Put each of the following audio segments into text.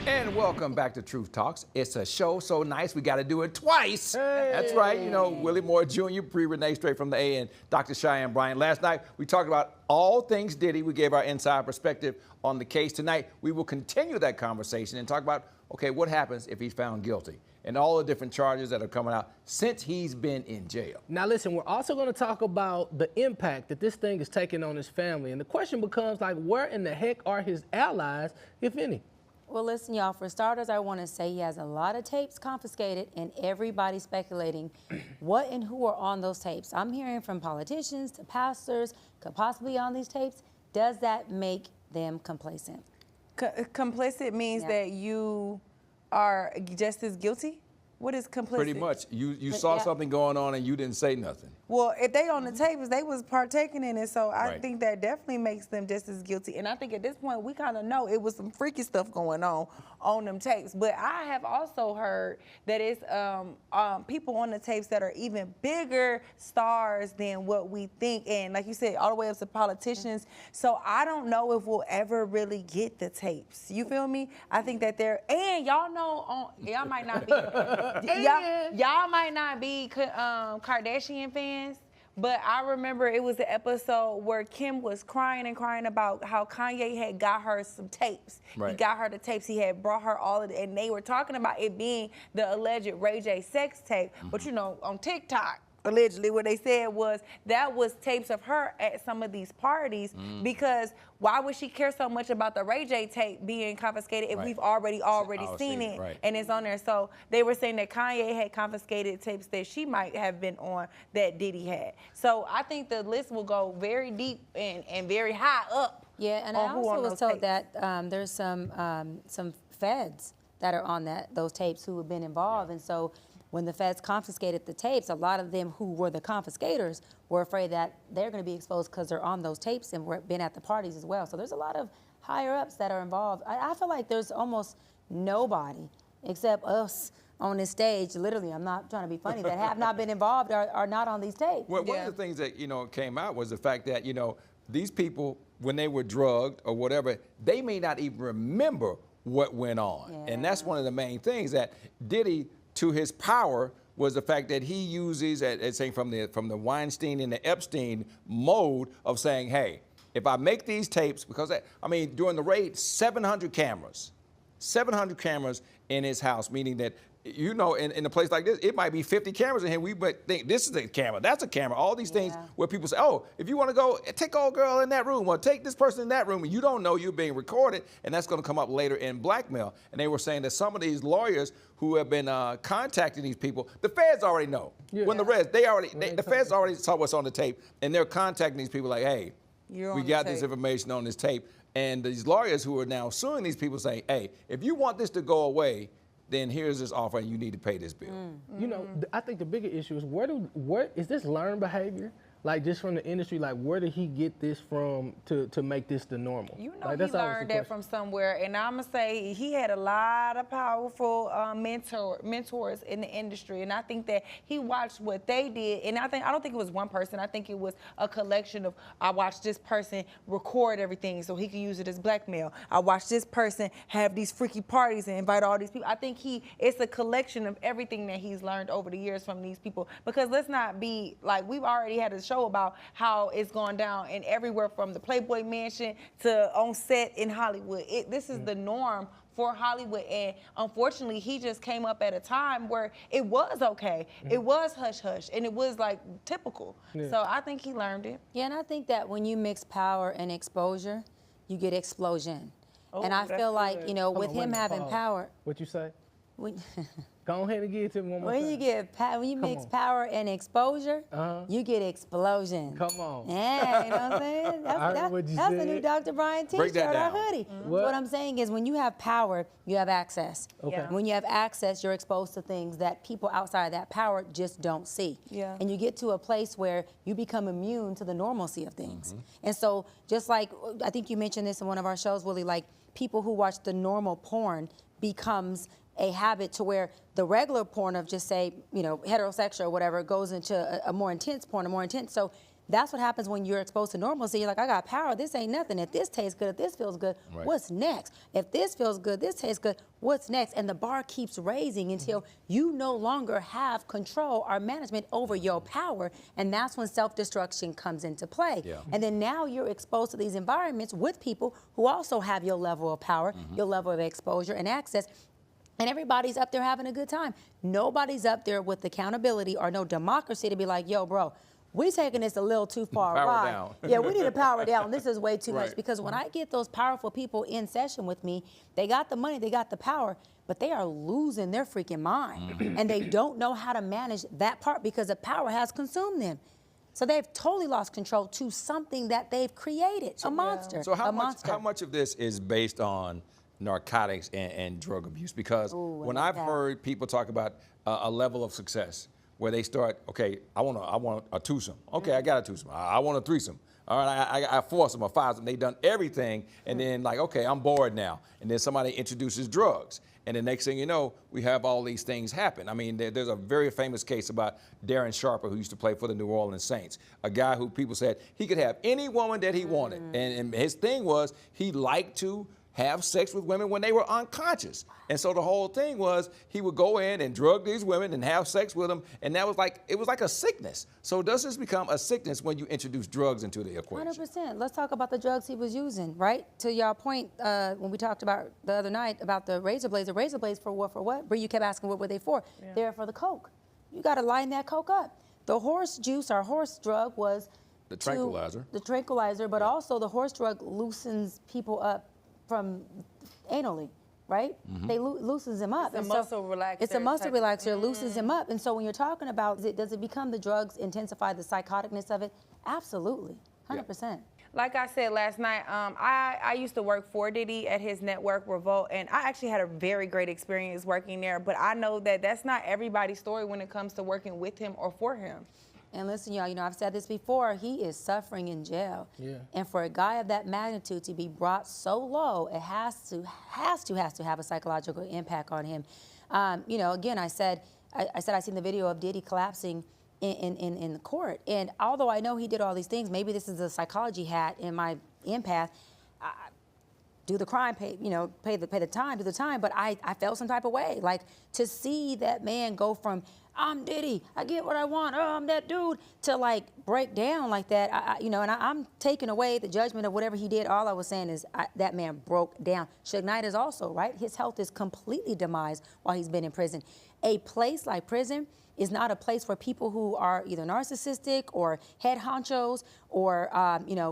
And welcome back to Truth Talks. It's a show so nice we got to do it twice. Hey. That's right. You know, Willie Moore Jr., Renee straight from the A, and Dr. Cheyenne Bryant. Last night we talked about all things Diddy. We gave our inside perspective on the case. Tonight we will continue that conversation and talk about, okay, what happens if he's found guilty and all the different charges that are coming out since he's been in jail. Now listen, we're also going to talk about the impact that this thing is taking on his family. And the question becomes, like, where in the heck are his allies, if any? Well, listen, y'all, for starters, I want to say he has a lot of tapes confiscated, and everybody's speculating what and who are on those tapes. I'm hearing from politicians to pastors, could possibly be on these tapes. Does that make them complacent? Complicit means that you are just as guilty? What is complicit? Pretty much. You saw something going on and you didn't say nothing. Well, if they on the tapes, they was partaking in it, so I think that definitely makes them just as guilty. And I think at this point, we kind of know it was some freaky stuff going on them tapes. But I have also heard that it's people on the tapes that are even bigger stars than what we think. And like you said, all the way up to politicians. So I don't know if we'll ever really get the tapes. You feel me? I think that and y'all know, y'all might not be, y'all might not be Kardashian fans. But I remember it was an episode where Kim was crying and crying about how Kanye had got her some tapes. Right. He got her the tapes. He had brought her all of it. And they were talking about it being the alleged Ray J sex tape. But, you know, on TikTok, allegedly, what they said was that was tapes of her at some of these parties because why would she care so much about the Ray J tape being confiscated if we've already seen it and it's on there? So they were saying that Kanye had confiscated tapes that she might have been on that Diddy had. So I think the list will go very deep and very high up. Yeah, and I also was told that there's some feds that are on those tapes who have been involved, and so when the feds confiscated the tapes, a lot of them who were the confiscators were afraid that they're going to be exposed because they're on those tapes and been at the parties as well. So there's a lot of higher ups that are involved. I feel like there's almost nobody except us on this stage, literally, I'm not trying to be funny, that have not been involved or are not on these tapes. Well, one of the things that, came out was the fact that, these people, when they were drugged or whatever, they may not even remember what went on. Yeah. And that's one of the main things that Diddy, to his power, was the fact that he uses, saying from the Weinstein and the Epstein mode of saying, hey, if I make these tapes, because during the raid, 700 cameras in his house, meaning that, in a place like this, it might be 50 cameras in here. We might think this is a camera, that's a camera. All these things where people say, oh, if you want to go, take old girl in that room or take this person in that room, and you don't know you're being recorded, and that's going to come up later in blackmail. And they were saying that some of these lawyers who have been contacting these people, the feds already know. Yeah. When the feds already saw what's on the tape, and they're contacting these people like, hey, we got this information on this tape. And these lawyers who are now suing these people saying, hey, if you want this to go away, then here's this offer and you need to pay this bill. You know, I think the bigger issue is where is this learned behavior? Like, just from the industry, like, where did he get this from to make this the normal? You know, he learned that from somewhere, and I'm gonna say he had a lot of powerful mentors in the industry, and I think that he watched what they did, and I don't think it was one person. I think it was a collection of, I watched this person record everything so he could use it as blackmail. I watched this person have these freaky parties and invite all these people. I think it's a collection of everything that he's learned over the years from these people, because let's not be, like, we've already had a show about how it's gone down and everywhere from the Playboy Mansion to on set in Hollywood. This is the norm for Hollywood, and unfortunately he just came up at a time where it was okay. It was hush-hush, and it was like typical. So I think he learned it. Yeah, and I think that when you mix power and exposure, you get explosion. And I feel like, with him having power. What you say? Go ahead and give it to me one more time. When you mix power and exposure, you get explosion. Come on. Yeah, you know what I'm saying? That's the new Dr. Brian t-shirt or hoodie. What I'm saying is, when you have power, you have access. Okay. When you have access, you're exposed to things that people outside of that power just don't see. Yeah. And you get to a place where you become immune to the normalcy of things. And so, just like, I think you mentioned this in one of our shows, Willie, like, people who watch the normal porn becomes a habit to where the regular porn of just say, heterosexual or whatever goes into a more intense porn, So That's what happens when you're exposed to normalcy. You're like, I got power. This ain't nothing. If this tastes good, if this feels good, Right. what's next? If this feels good, this tastes good, what's next? And the bar keeps raising until you no longer have control or management over your power. And that's when self-destruction comes into play. Yeah. And then now you're exposed to these environments with people who also have your level of power, your level of exposure and access. And everybody's up there having a good time. Nobody's up there with accountability or no democracy to be like, yo, bro, we taking this a little too far. Power Right? down. Yeah, we need to power down. This is way too Right. much. Because when I get those powerful people in session with me, they got the money, they got the power, but they are losing their freaking mind. And they don't know how to manage that part because the power has consumed them. So they've totally lost control to something that they've created, a monster. So how a much monster. how much of this is based on narcotics and drug abuse? Because Ooh, when I I've love that. heard people talk about a level of success where they start, okay, I want a twosome. Okay, I got a twosome. I want a threesome. All right, I foursome or fivesome. They done everything, and then like, okay, I'm bored now. And then somebody introduces drugs. And the next thing you know, we have all these things happen. I mean, there's a very famous case about Darren Sharper, who used to play for the New Orleans Saints, a guy who people said he could have any woman that he wanted. And his thing was he liked to have sex with women when they were unconscious. And so the whole thing was he would go in and drug these women and have sex with them, and that was like, it was like a sickness. So does this become a sickness when you introduce drugs into the equation? 100%. Let's talk about the drugs he was using, right? To y'all point, when we talked about the other night about the razor blades for what? Bree, you kept asking what were they for? Yeah. They're for the coke. You got to line that coke up. The horse juice, or horse drug, was The tranquilizer. The tranquilizer, but also the horse drug loosens people up from anally, right? They loosens them up. It's a And muscle relaxer It's a muscle type- relaxer, loosens them up. And so when you're talking about, does it become the drugs intensify the psychoticness of it? Absolutely, 100%. Like I said last night, I used to work for Diddy at his network, Revolt, and I actually had a very great experience working there. But I know that that's not everybody's story when it comes to working with him or for him. And listen, y'all, you know, I've said this before, he is suffering in jail. Yeah. And for a guy of that magnitude to be brought so low, it has to have a psychological impact on him. You know, again, I said I seen the video of Diddy collapsing in the court. And although I know he did all these things, maybe this is a psychology hat in my empath. Do the crime, pay the time, do the time. But I felt some type of way, like to see that man go from I'm Diddy, I get what I want, oh, I'm that dude, to like break down like that, I'm taking away the judgment of whatever he did. All I was saying is that man broke down. Suge Knight is also, right? His health is completely demised while he's been in prison. A place like prison is not a place for people who are either narcissistic or head honchos or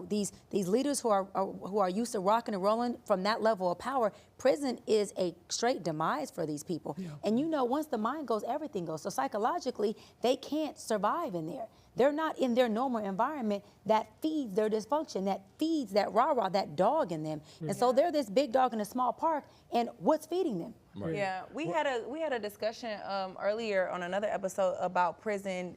these leaders who are used to rocking and rolling from that level of power. Prison is a straight demise for these people. Yeah. And once the mind goes, everything goes. So psychologically, they can't survive in there. They're not in their normal environment that feeds their dysfunction, that feeds that rah-rah, that dog in them. Yeah. And so they're this big dog in a small park, and what's feeding them? Right. Yeah, we had a discussion earlier on another episode about prison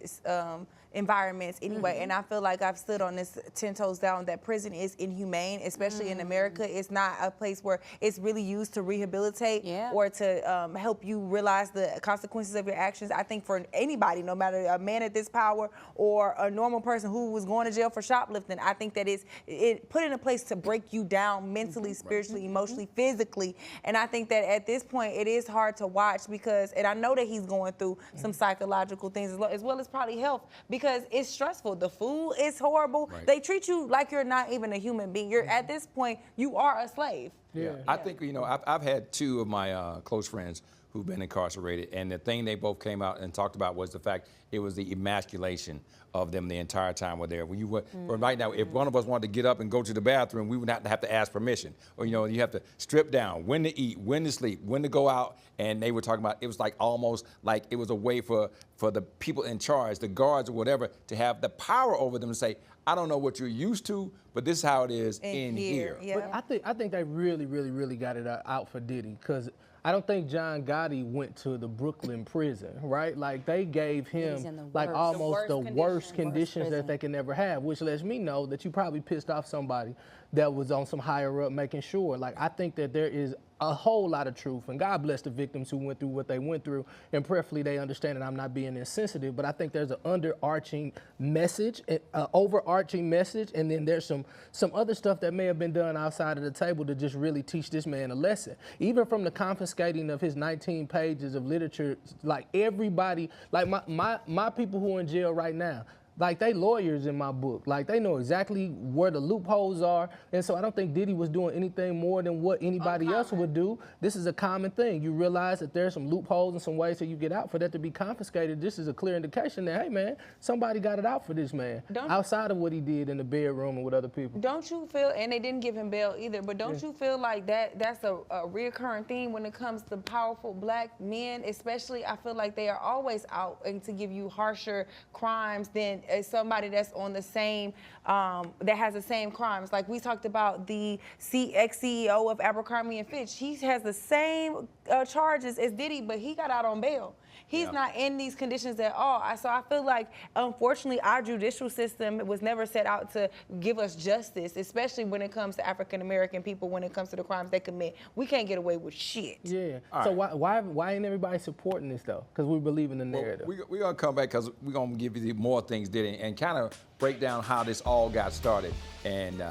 environments anyway, and I feel like I've stood on this 10 toes down that prison is inhumane, especially in America. It's not a place where it's really used to rehabilitate or to help you realize the consequences of your actions. I think for anybody, no matter a man at this power or a normal person who was going to jail for shoplifting, I think that it put in a place to break you down mentally, spiritually, emotionally, physically. And I think that at this point, it is hard to watch because, and I know that he's going through some psychological things as well as probably health, because it's stressful. The food is horrible. Right. They treat you like you're not even a human being. You're at this point, you are a slave. Yeah. I think, I've had two of my close friends who've been incarcerated, and the thing they both came out and talked about was the fact it was the emasculation of them the entire time we're there. When you were, right now, if one of us wanted to get up and go to the bathroom, we would not have to ask permission. Or, you have to strip down, when to eat, when to sleep, when to go out. And they were talking about, it was like almost like it was a way for the people in charge, the guards or whatever, to have the power over them and say, I don't know what you're used to, but this is how it is in here. Yeah. But I think they really, really, really got it out for Diddy, because I don't think John Gotti went to the Brooklyn prison, right? Like they gave him like almost the worst conditions that they can ever have, which lets me know that you probably pissed off somebody that was on some higher up making sure. Like, I think that there is a whole lot of truth, and God bless the victims who went through what they went through, and prayerfully they understand that I'm not being insensitive, but I think there's an underarching message, an overarching message, and then there's some other stuff that may have been done outside of the table to just really teach this man a lesson. Even from the confiscating of his 19 pages of literature, like everybody, like my people who are in jail right now, like, they lawyers in my book. Like, they know exactly where the loopholes are. And so I don't think Diddy was doing anything more than what anybody else would do. This is a common thing. You realize that there's some loopholes and some ways that you get out. For that to be confiscated, this is a clear indication that, hey, man, somebody got it out for this man outside of what he did in the bedroom and with other people. Don't you feel, and they didn't give him bail either, but don't you feel like that's a reoccurring theme when it comes to powerful black men, especially? I feel like they are always out and to give you harsher crimes than somebody that's on the same, that has the same crimes. Like, we talked about the ex-CEO of Abercrombie & Fitch. He has the same charges as Diddy, but he got out on bail. He's not in these conditions at all. So I feel like, unfortunately, our judicial system was never set out to give us justice, especially when it comes to African-American people, when it comes to the crimes they commit. We can't get away with shit. Yeah. So why ain't everybody supporting this, though? Because we believe in the narrative. Well, we're going to come back because we're going to give you more things, Diddy, and kind of break down how this all got started. And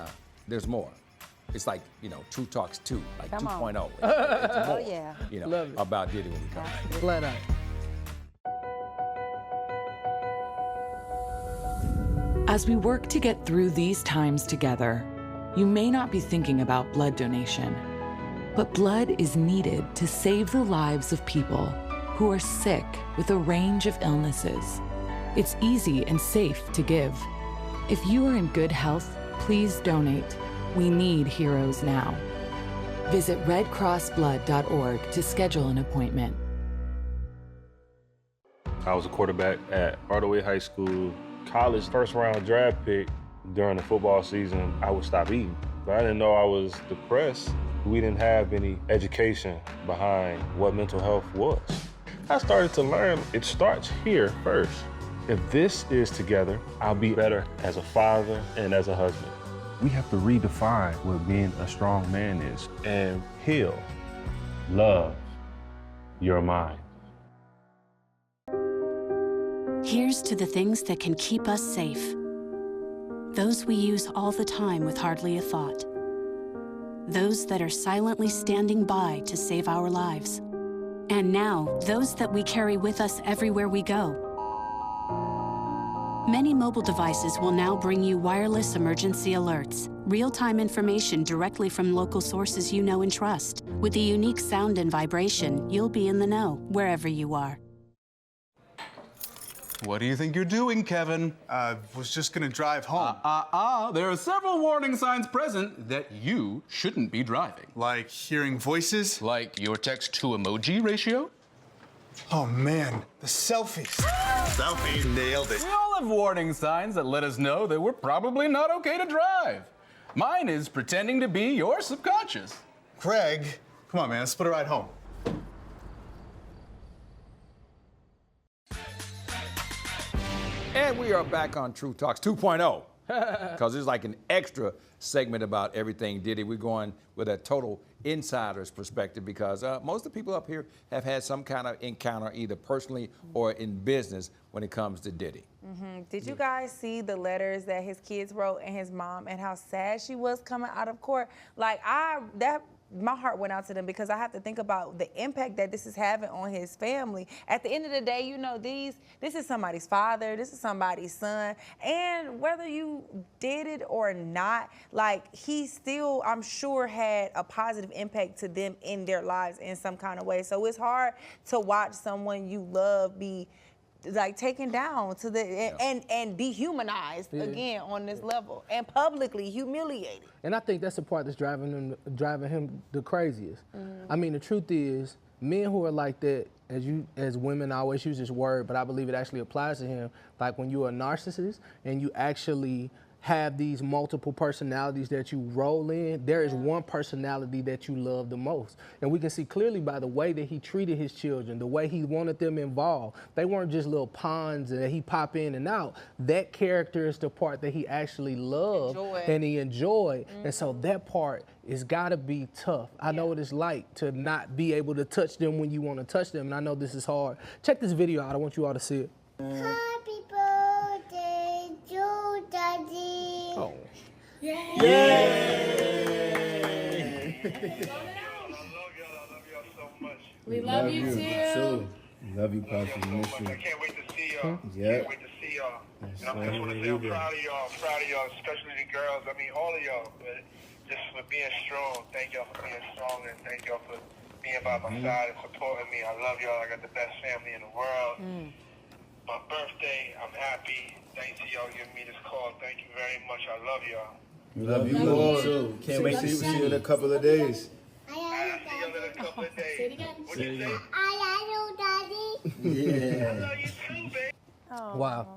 there's more. It's like, True Talks 2, like 2.0. It's more, yeah. About Diddy when we come back. Flat out. As we work to get through these times together, you may not be thinking about blood donation, but blood is needed to save the lives of people who are sick with a range of illnesses. It's easy and safe to give. If you are in good health, please donate. We need heroes now. Visit redcrossblood.org to schedule an appointment. I was a quarterback at Hardaway High School. College first-round draft pick. During the football season, I would stop eating. But I didn't know I was depressed. We didn't have any education behind what mental health was. I started to learn it starts here first. If this is together, I'll be better as a father and as a husband. We have to redefine what being a strong man is and heal, love your mind. Here's to the things that can keep us safe. Those we use all the time with hardly a thought. Those that are silently standing by to save our lives. And now, those that we carry with us everywhere we go. Many mobile devices will now bring you wireless emergency alerts, real-time information directly from local sources you know and trust. With the unique sound and vibration, you'll be in the know wherever you are. What do you think you're doing, Kevin? Was just gonna drive home. There are several warning signs present that you shouldn't be driving. Like hearing voices? Like your text-to-emoji ratio? Oh man, the selfies. Selfie, nailed it. We all have warning signs that let us know that we're probably not okay to drive. Mine is pretending to be your subconscious. Craig, come on man, let's split a ride home. And we are back on True Talks 2.0 because it's like an extra segment about everything Diddy. We're going with a total insider's perspective because most of the people up here have had some kind of encounter either personally or in business when it comes to Diddy. Mm-hmm. Did you guys see the letters that his kids wrote and his mom and how sad she was coming out of court? Like, my heart went out to them because I have to think about the impact that this is having on his family. At the end of the day, this is somebody's father, this is somebody's son, and whether you did it or not, like, he still, I'm sure, had a positive impact to them in their lives in some kind of way. So it's hard to watch someone you love be like taken down to the and dehumanized again on this level and publicly humiliated. And I think that's the part that's driving him the craziest. I mean, the truth is, men who are like that, as women, I always use this word, but I believe it actually applies to him. Like when you're a narcissist and you actually have these multiple personalities that you roll in, there is one personality that you love the most. And we can see clearly by the way that he treated his children, the way he wanted them involved. They weren't just little pawns that he pop in and out. That character is the part that he actually loved and he enjoyed. And so that part is gotta be tough. I know what it's like to not be able to touch them when you wanna touch them, and I know this is hard. Check this video out, I want you all to see it. Happy birthday to Daddy. Oh. Yay! We love you too. Love you, Pastor. I can't wait to see y'all. Yeah. Can't wait to see y'all. And I just want to say I'm proud of y'all, especially the girls. I mean, all of y'all, but just for being strong. Thank y'all for being strong, and thank y'all for being by my side and supporting me. I love y'all. I got the best family in the world. My birthday, I'm happy. Thanks to y'all giving me this call. Thank you very much. I love y'all. We love you all too. Can't wait to see you in a couple of days. I'll see y'all in a couple of days. Say it again. What you say? I love you, Daddy. Yeah. I love you too, baby. Wow.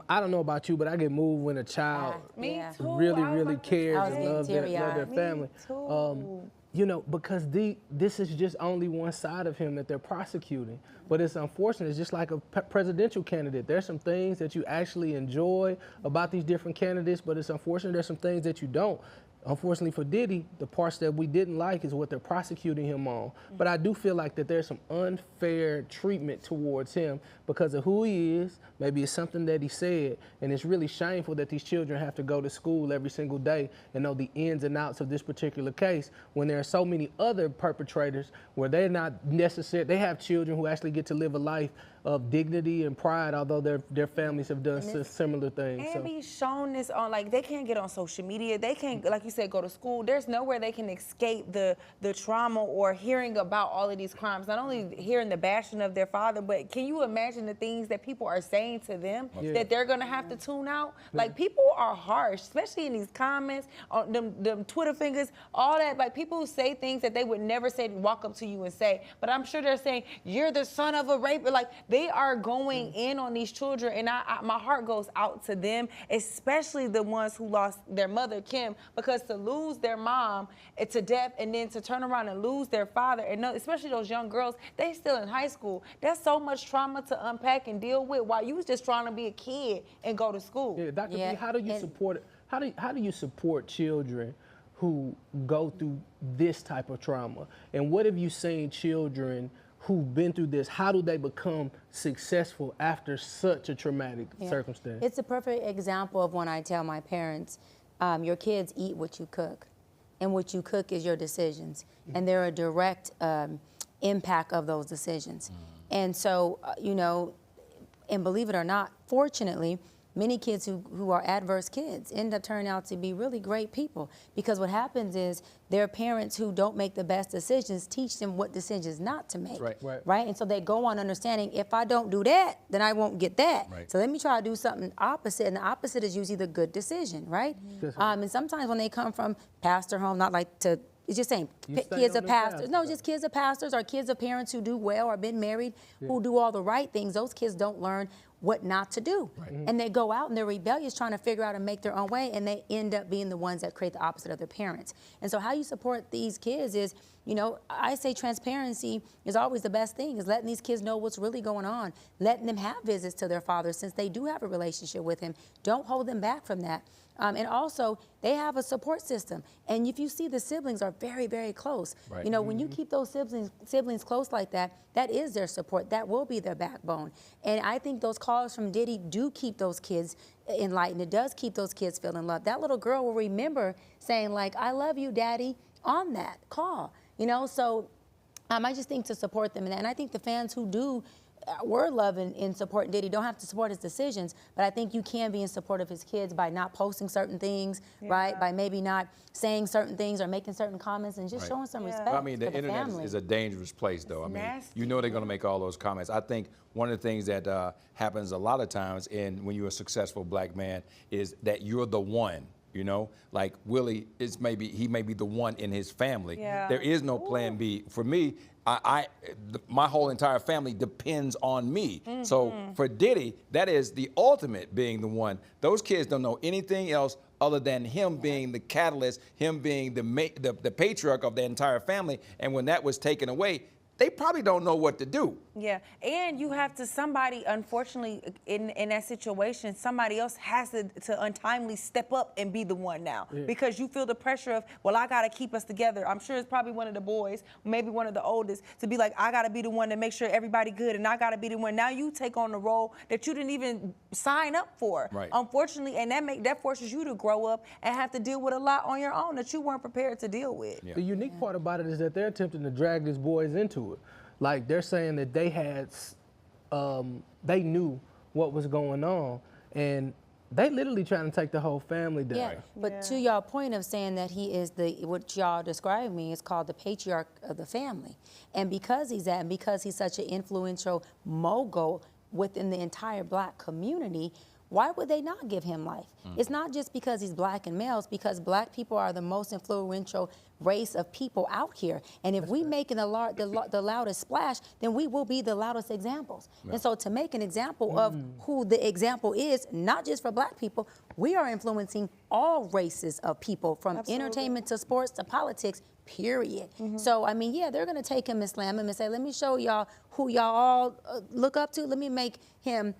I don't know about you, but I get moved when a child Me too. really cares I was and love getting their teary-eyed. family. too. You know, because this is just only one side of him that they're prosecuting. But it's unfortunate. It's just like a presidential candidate. There's some things that you actually enjoy about these different candidates, but it's unfortunate there's some things that you don't. Unfortunately for Diddy, the parts that we didn't like is what they're prosecuting him on. But I do feel like that there's some unfair treatment towards him because of who he is. Maybe it's something that he said, and it's really shameful that these children have to go to school every single day and know the ins and outs of this particular case when there are so many other perpetrators where they're not necessary. They have children who actually get to live a life of dignity and pride, although their families have done similar things. And be shown this on, like, they can't get on social media. They can't, like you said, go to school. There's nowhere they can escape the trauma or hearing about all of these crimes. Not only hearing the bashing of their father, but can you imagine the things that people are saying to them that they're gonna have to tune out? Like, people are harsh, especially in these comments, on them Twitter fingers, all that. Like, people who say things that they would never say, walk up to you and say. But I'm sure they're saying, you're the son of a rapist. Like, they are going in on these children, and my heart goes out to them, especially the ones who lost their mother, Kim, because to lose their mom to death and then to turn around and lose their father, and especially those young girls, they still in high school. That's so much trauma to unpack and deal with while you was just trying to be a kid and go to school. Yeah, Dr. B, how do you support it? How do you support children who go through this type of trauma? And what have you seen children who've been through this, how do they become successful after such a traumatic circumstance? It's a perfect example of when I tell my parents, your kids eat what you cook, and what you cook is your decisions, and they're a direct impact of those decisions. And so, you know, and believe it or not, fortunately, many kids who are adverse kids end up turning out to be really great people, because what happens is their parents who don't make the best decisions teach them what decisions not to make. Right? And so they go on understanding, if I don't do that, then I won't get that. So let me try to do something opposite, and the opposite is usually the good decision, right? And sometimes when they come from pastor home, not like to, it's just saying kids of pastors. No, just kids of pastors or kids of parents who do well or been married, who do all the right things. Those kids don't learn what not to do. And they go out and they're rebellious, trying to figure out and make their own way, and they end up being the ones that create the opposite of their parents. And so how you support these kids is, you know, I say transparency is always the best thing, is letting these kids know what's really going on, letting them have visits to their father since they do have a relationship with him. Don't hold them back from that. And also, they have a support system. And if you see the siblings are very, very close. You know, when you keep those siblings close like that, that is their support. That will be their backbone. And I think those calls from Diddy do keep those kids enlightened. It does keep those kids feeling loved. That little girl will remember saying, like, I love you, Daddy, on that call. You know, so I just think to support them in that. And I think the fans who do were loving and supporting Diddy don't have to support his decisions, but I think you can be in support of his kids by not posting certain things, right? By maybe not saying certain things or making certain comments and just showing some respect. I mean, the internet family. is a dangerous place, though. It's I mean, nasty. you know they're going to make all those comments. I think one of the things that happens a lot of times when you're a successful black man is that you're the one. You know, like Willie he may be the one in his family. Yeah. There is no plan B. For me, my whole entire family depends on me. So for Diddy, that is the ultimate being the one. Those kids don't know anything else other than him being the catalyst, him being the patriarch of the entire family. And when that was taken away, they probably don't know what to do. Yeah, and you have to, somebody, unfortunately, in that situation, somebody else has to untimely step up and be the one now. Yeah. Because you feel the pressure of, well, I got to keep us together. I'm sure it's probably one of the boys, maybe one of the oldest, to be like, I got to be the one to make sure everybody good, and I got to be the one. Now you take on the role that you didn't even sign up for. Right. Unfortunately, and that forces you to grow up and have to deal with a lot on your own that you weren't prepared to deal with. Yeah. The unique part about it is that they're attempting to drag these boys into it. Like, they're saying that they had, they knew what was going on, and they literally trying to take the whole family down. Yeah, but to y'all point of saying that he is what y'all described me is called the patriarch of the family. And because he's that, and because he's such an influential mogul within the entire black community, why would they not give him life? It's not just because he's black and male, it's because black people are the most influential race of people out here. And if we making the loudest splash, then we will be the loudest examples. Right. And so to make an example of who the example is, not just for black people, we are influencing all races of people, from entertainment to sports to politics, period. So, I mean, yeah, they're gonna take him and slam him and say, let me show y'all who y'all all look up to. Let me make him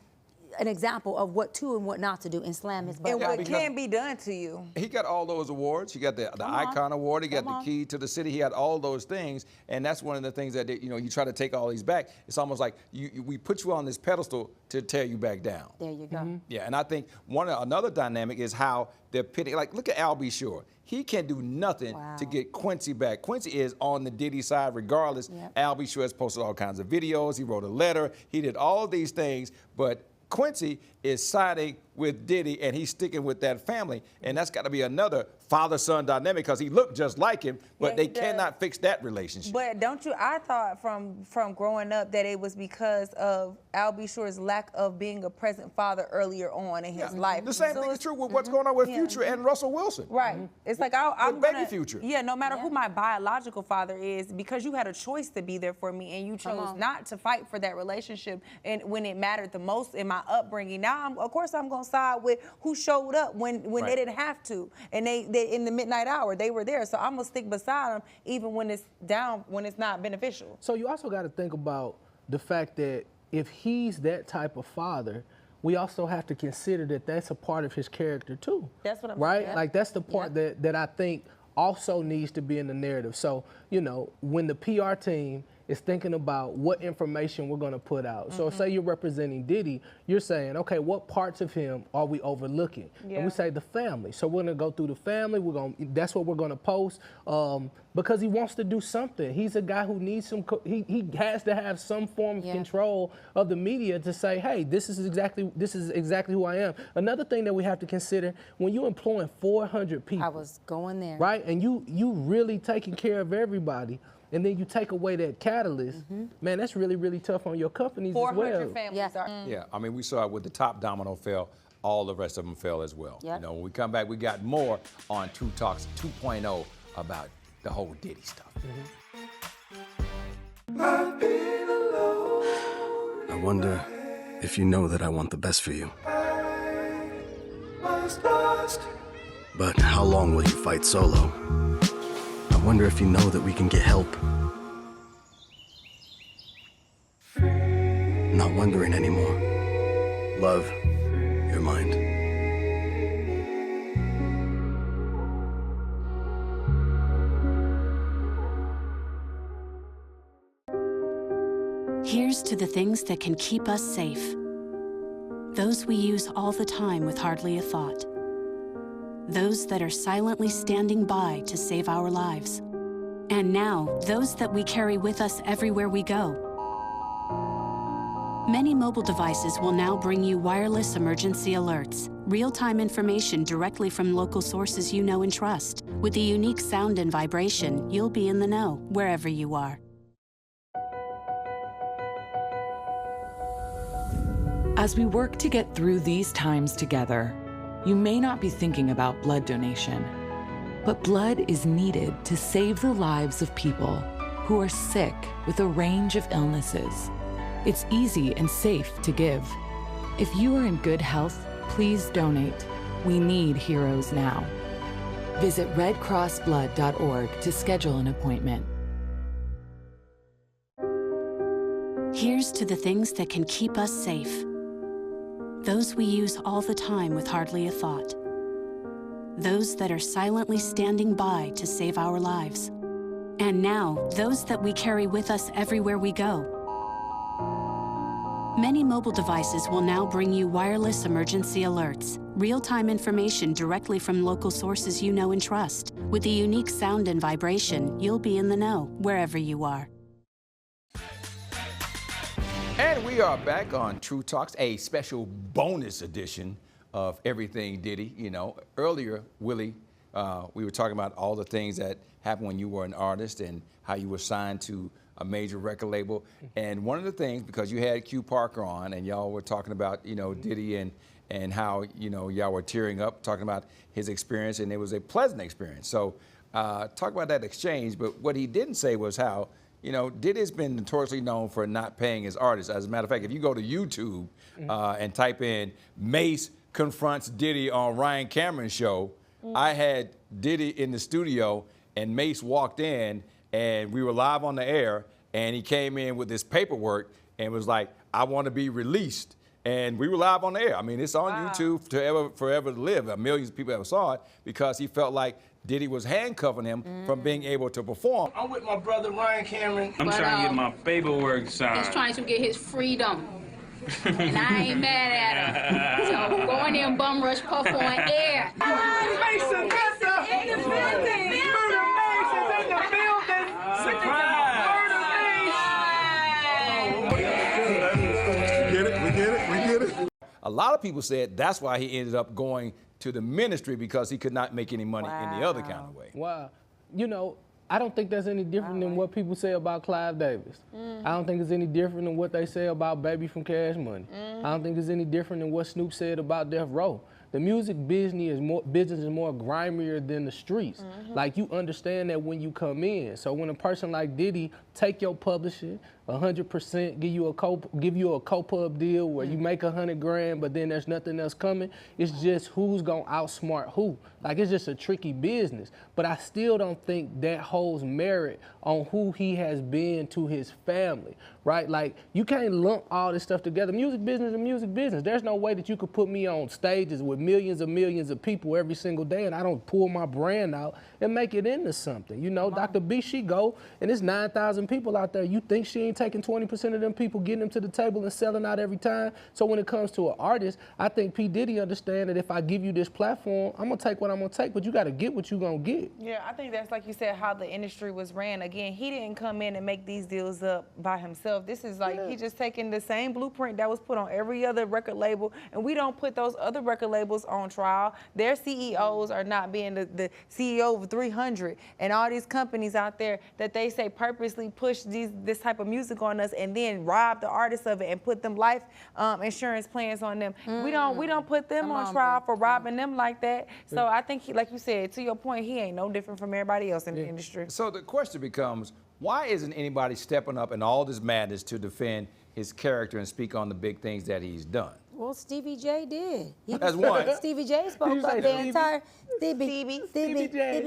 an example of what to and what not to do and slam his butt. And what can be done to you. He got all those awards. He got the Icon Award. He got the Key to the City. He had all those things. And that's one of the things that, you try to take all these back. It's almost like we put you on this pedestal to tear you back down. There you go. Yeah, and I think another dynamic is how they're pitting. Like, look at Al B. Sure. He can do nothing to get Quincy back. Quincy is on the Diddy side regardless. Yep. Al B. Sure has posted all kinds of videos. He wrote a letter. He did all these things, but Quincy is siding with Diddy, and he's sticking with that family. And that's got to be another father-son dynamic, because he looked just like him, but they cannot fix that relationship. But don't you, I thought from growing up that it was because of Al B. Sure's lack of being a present father earlier on in his life. The same thing is true with what's going on with Future and Russell Wilson. Right. It's like I'm baby Future. Yeah, no matter who my biological father is, because you had a choice to be there for me and you chose not to fight for that relationship and when it mattered the most in my upbringing. Now, of course, I'm going to side with who showed up when they didn't have to. And they in the midnight hour, they were there. So I'm going to stick beside them even when it's down, when it's not beneficial. So you also got to think about the fact that if he's that type of father, we also have to consider that that's a part of his character too. That's what I'm saying. saying. Like, that's the part that I think also needs to be in the narrative. So, when the PR team is thinking about what information we're going to put out. So say you're representing Diddy, you're saying, okay, what parts of him are we overlooking? And we say the family. So we're going to go through the family. That's what we're going to post because he wants to do something. He's a guy who needs he has to have some form of control of the media to say, hey, this is exactly who I am. Another thing that we have to consider, when you're employing 400 people. I was going there. Right? And you really taking care of everybody. And then you take away that catalyst, man, that's really, really tough on your companies as well. 400 families are. Yeah, I mean, we saw it with the top domino fell, all the rest of them fell as well. Yep. When we come back, we got more on True Talks 2.0 about the whole Diddy stuff. I wonder if you know that I want the best for you. But how long will you fight solo? I wonder if you know that we can get help. Not wondering anymore. Love, your mind. Here's to the things that can keep us safe. Those we use all the time with hardly a thought. Those that are silently standing by to save our lives. And now, those that we carry with us everywhere we go. Many mobile devices will now bring you wireless emergency alerts, real-time information directly from local sources you know and trust. With the unique sound and vibration, you'll be in the know, wherever you are. As we work to get through these times together, You may not be thinking about blood donation, but blood is needed to save the lives of people who are sick with a range of illnesses. It's easy and safe to give. If you are in good health, please donate. We need heroes now. Visit redcrossblood.org to schedule an appointment. Here's to the things that can keep us safe. Those we use all the time with hardly a thought. Those that are silently standing by to save our lives. And now, those that we carry with us everywhere we go. Many mobile devices will now bring you wireless emergency alerts, real-time information directly from local sources you know and trust. With the unique sound and vibration, you'll be in the know wherever you are. And we are back on True Talks, a special bonus edition of Everything Diddy. You know, earlier, Willie, we were talking about all the things that happened when you were an artist and how you were signed to a major record label. And one of the things, because you had Q Parker on and y'all were talking about, you know, Diddy and how, you know, y'all were tearing up, talking about his experience, and it was a pleasant experience. So talk about that exchange, but what he didn't say was how, you know, Diddy's been notoriously known for not paying his artists. As a matter of fact, if you go to YouTube and type in Mace confronts Diddy on Ryan Cameron's show, I had Diddy in the studio and Mace walked in and we were live on the air and he came in with this paperwork and was like, I want to be released. And we were live on the air. I mean, it's on YouTube to forever live. Millions of people ever saw it because he felt like Diddy was handcuffing him from being able to perform. I'm with my brother Ryan Cameron. I'm trying to get my paperwork signed. He's trying to get his freedom. And I ain't mad at him. So go in there and bum rush Puff on air. Mason, that's in the building. Murder Mason's in the building. We get it. A lot of people said that's why he ended up going to the ministry because he could not make any money in the other kind of way. Wow. You know, I don't think that's any different than what people say about Clive Davis. I don't think it's any different than what they say about Baby from Cash Money. I don't think it's any different than what Snoop said about Death Row. The music business is more grimier than the streets. Like, you understand that when you come in. So when a person like Diddy take your publishing, 100%, give you a co-pub deal where you make $100 grand, but then there's nothing else coming. It's just who's gonna outsmart who. Like, it's just a tricky business. But I still don't think that holds merit on who he has been to his family, right? Like, you can't lump all this stuff together. Music business is music business. There's no way that you could put me on stages with millions of people every single day and I don't pull my brand out and make it into something. You know, Dr. B, she go, and there's 9,000 people out there. You think she ain't taking 20% of them people, getting them to the table and selling out every time? So when it comes to an artist, I think P. Diddy understand that if I give you this platform, I'm gonna take what I'm gonna take, but you gotta get what you gonna get. Yeah, I think that's, like you said, how the industry was ran. Again, he didn't come in and make these deals up by himself. This is like, he just taking the same blueprint that was put on every other record label, and we don't put those other record labels on trial. Their CEOs are not being the CEO of 300, and all these companies out there that they say purposely push this type of music on us and then rob the artists of it and put them life insurance plans on them. We don't put them on trial for robbing them like that. So I think, like you said, to your point, he ain't no different from everybody else in the industry. So the question becomes, why isn't anybody stepping up in all this madness to defend his character and speak on the big things that he's done? Well, Stevie J did. That's one. Stevie J spoke up the entire Stevie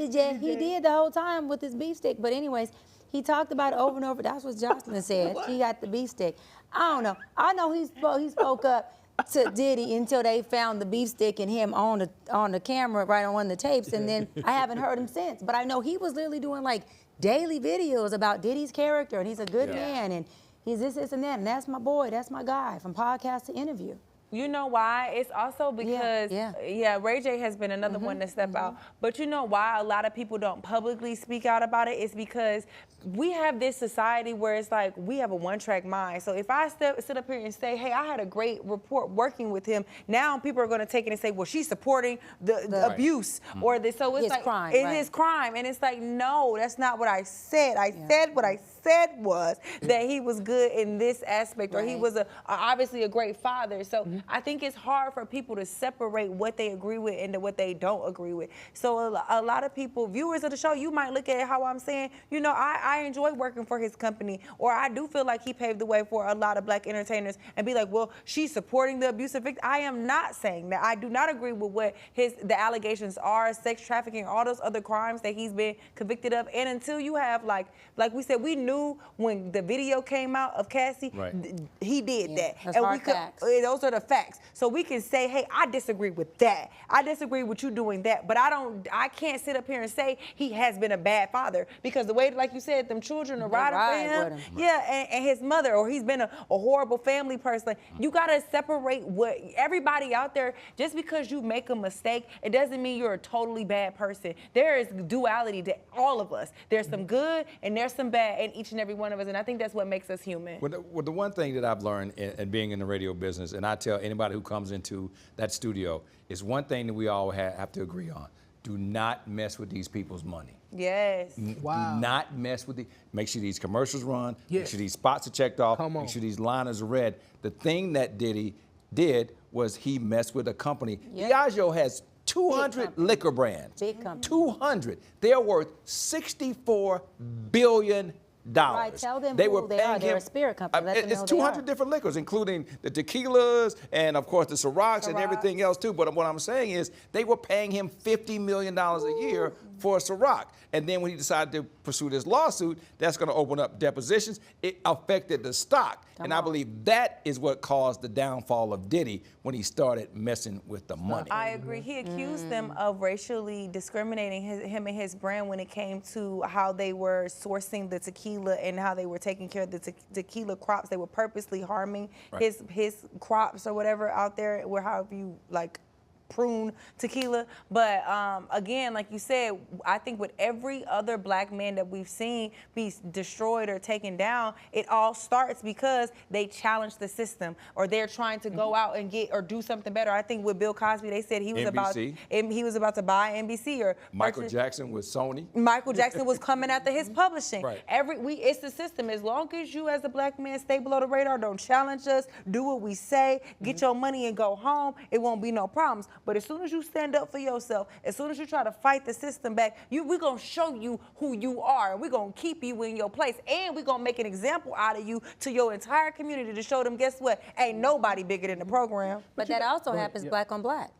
J. He did the whole time with his beef stick. But anyways, he talked about it over and over. That's what Jocelyn said. She got the beef stick. I don't know. I know he spoke up to Diddy until they found the beef stick and him on the camera, right on the tapes, and then I haven't heard him since. But I know he was literally doing like daily videos about Diddy's character, and he's a good man, and he's this, and that, and that's my boy, that's my guy, from podcast to interview. You know why? It's also because, Ray J has been another one to step out. But you know why a lot of people don't publicly speak out about it? It's because we have this society where it's like we have a one-track mind. So if I sit up here and say, hey, I had a great report working with him, now people are going to take it and say, well, she's supporting the abuse or this. So it's like, crime, it is crime. And it's like, no, that's not what I said. I said what I said. said was that he was good in this aspect, or he Right. was obviously a great father. So I think it's hard for people to separate what they agree with and what they don't agree with. So a lot of people, viewers of the show, you might look at it how I'm saying, you know, I enjoy working for his company, or I do feel like he paved the way for a lot of black entertainers, and be like, well, she's supporting the abusive victim. I am not saying that. I do not agree with what the allegations are, sex trafficking, all those other crimes that he's been convicted of. And until you have, like we said, we knew when the video came out of Cassie, Right. He did that. That's And hard we could, facts. those are the facts. So we can say, hey, I disagree with that. I disagree with you doing that. But I can't sit up here and say he has been a bad father, because the way, like you said, them children are riding ride for him. with him. Yeah, and his mother, or he's been a horrible family person. You gotta separate what everybody out there. Just because you make a mistake, it doesn't mean you're a totally bad person. There is duality to all of us. There's some good and there's some bad in each and every one of us, and I think that's what makes us human. Well, the one thing that I've learned in being in the radio business, and I tell anybody who comes into that studio, is one thing that we all have to agree on: do not mess with these people's money. Yes. Wow. Do not mess with make sure these commercials run, make Yes. sure these spots are checked off, Come on. make sure these liners are read. The thing that Diddy did was he messed with a company. Yep. Diageo has 200 company. liquor brands. Big company. 200. They're worth $64 billion. Right, tell them They who were they paying are. They're him- a spirit company. Let them know It's who they 200 are. different liquors, including the tequilas and, of course, the Cirocs and Ciroc. everything else, too. But what I'm saying is they were paying him $50 million a year for a Ciroc. And then when he decided to pursue this lawsuit, that's going to open up depositions. It affected the stock. And I believe that is what caused the downfall of Diddy when he started messing with the money. I agree. He accused them of racially discriminating him and his brand when it came to how they were sourcing the tequila and how they were taking care of the tequila crops. They were purposely harming his crops or whatever out there, where however you like prune tequila. But again, like you said, I think with every other black man that we've seen be destroyed or taken down, it all starts because they challenge the system, or they're trying to go out and get or do something better. I think with Bill Cosby, they said he was about to buy NBC, or Michael Jackson with Sony. Michael Jackson was coming after his publishing. Right. It's the system. As long as you, as a black man, stay below the radar, don't challenge us, do what we say, get your money and go home, it won't be no problems. But as soon as you stand up for yourself, as soon as you try to fight the system back, we're gonna show you who you are, and we're gonna keep you in your place, and we're gonna make an example out of you to your entire community to show them, guess what? Ain't nobody bigger than the program. But that also happens black on black.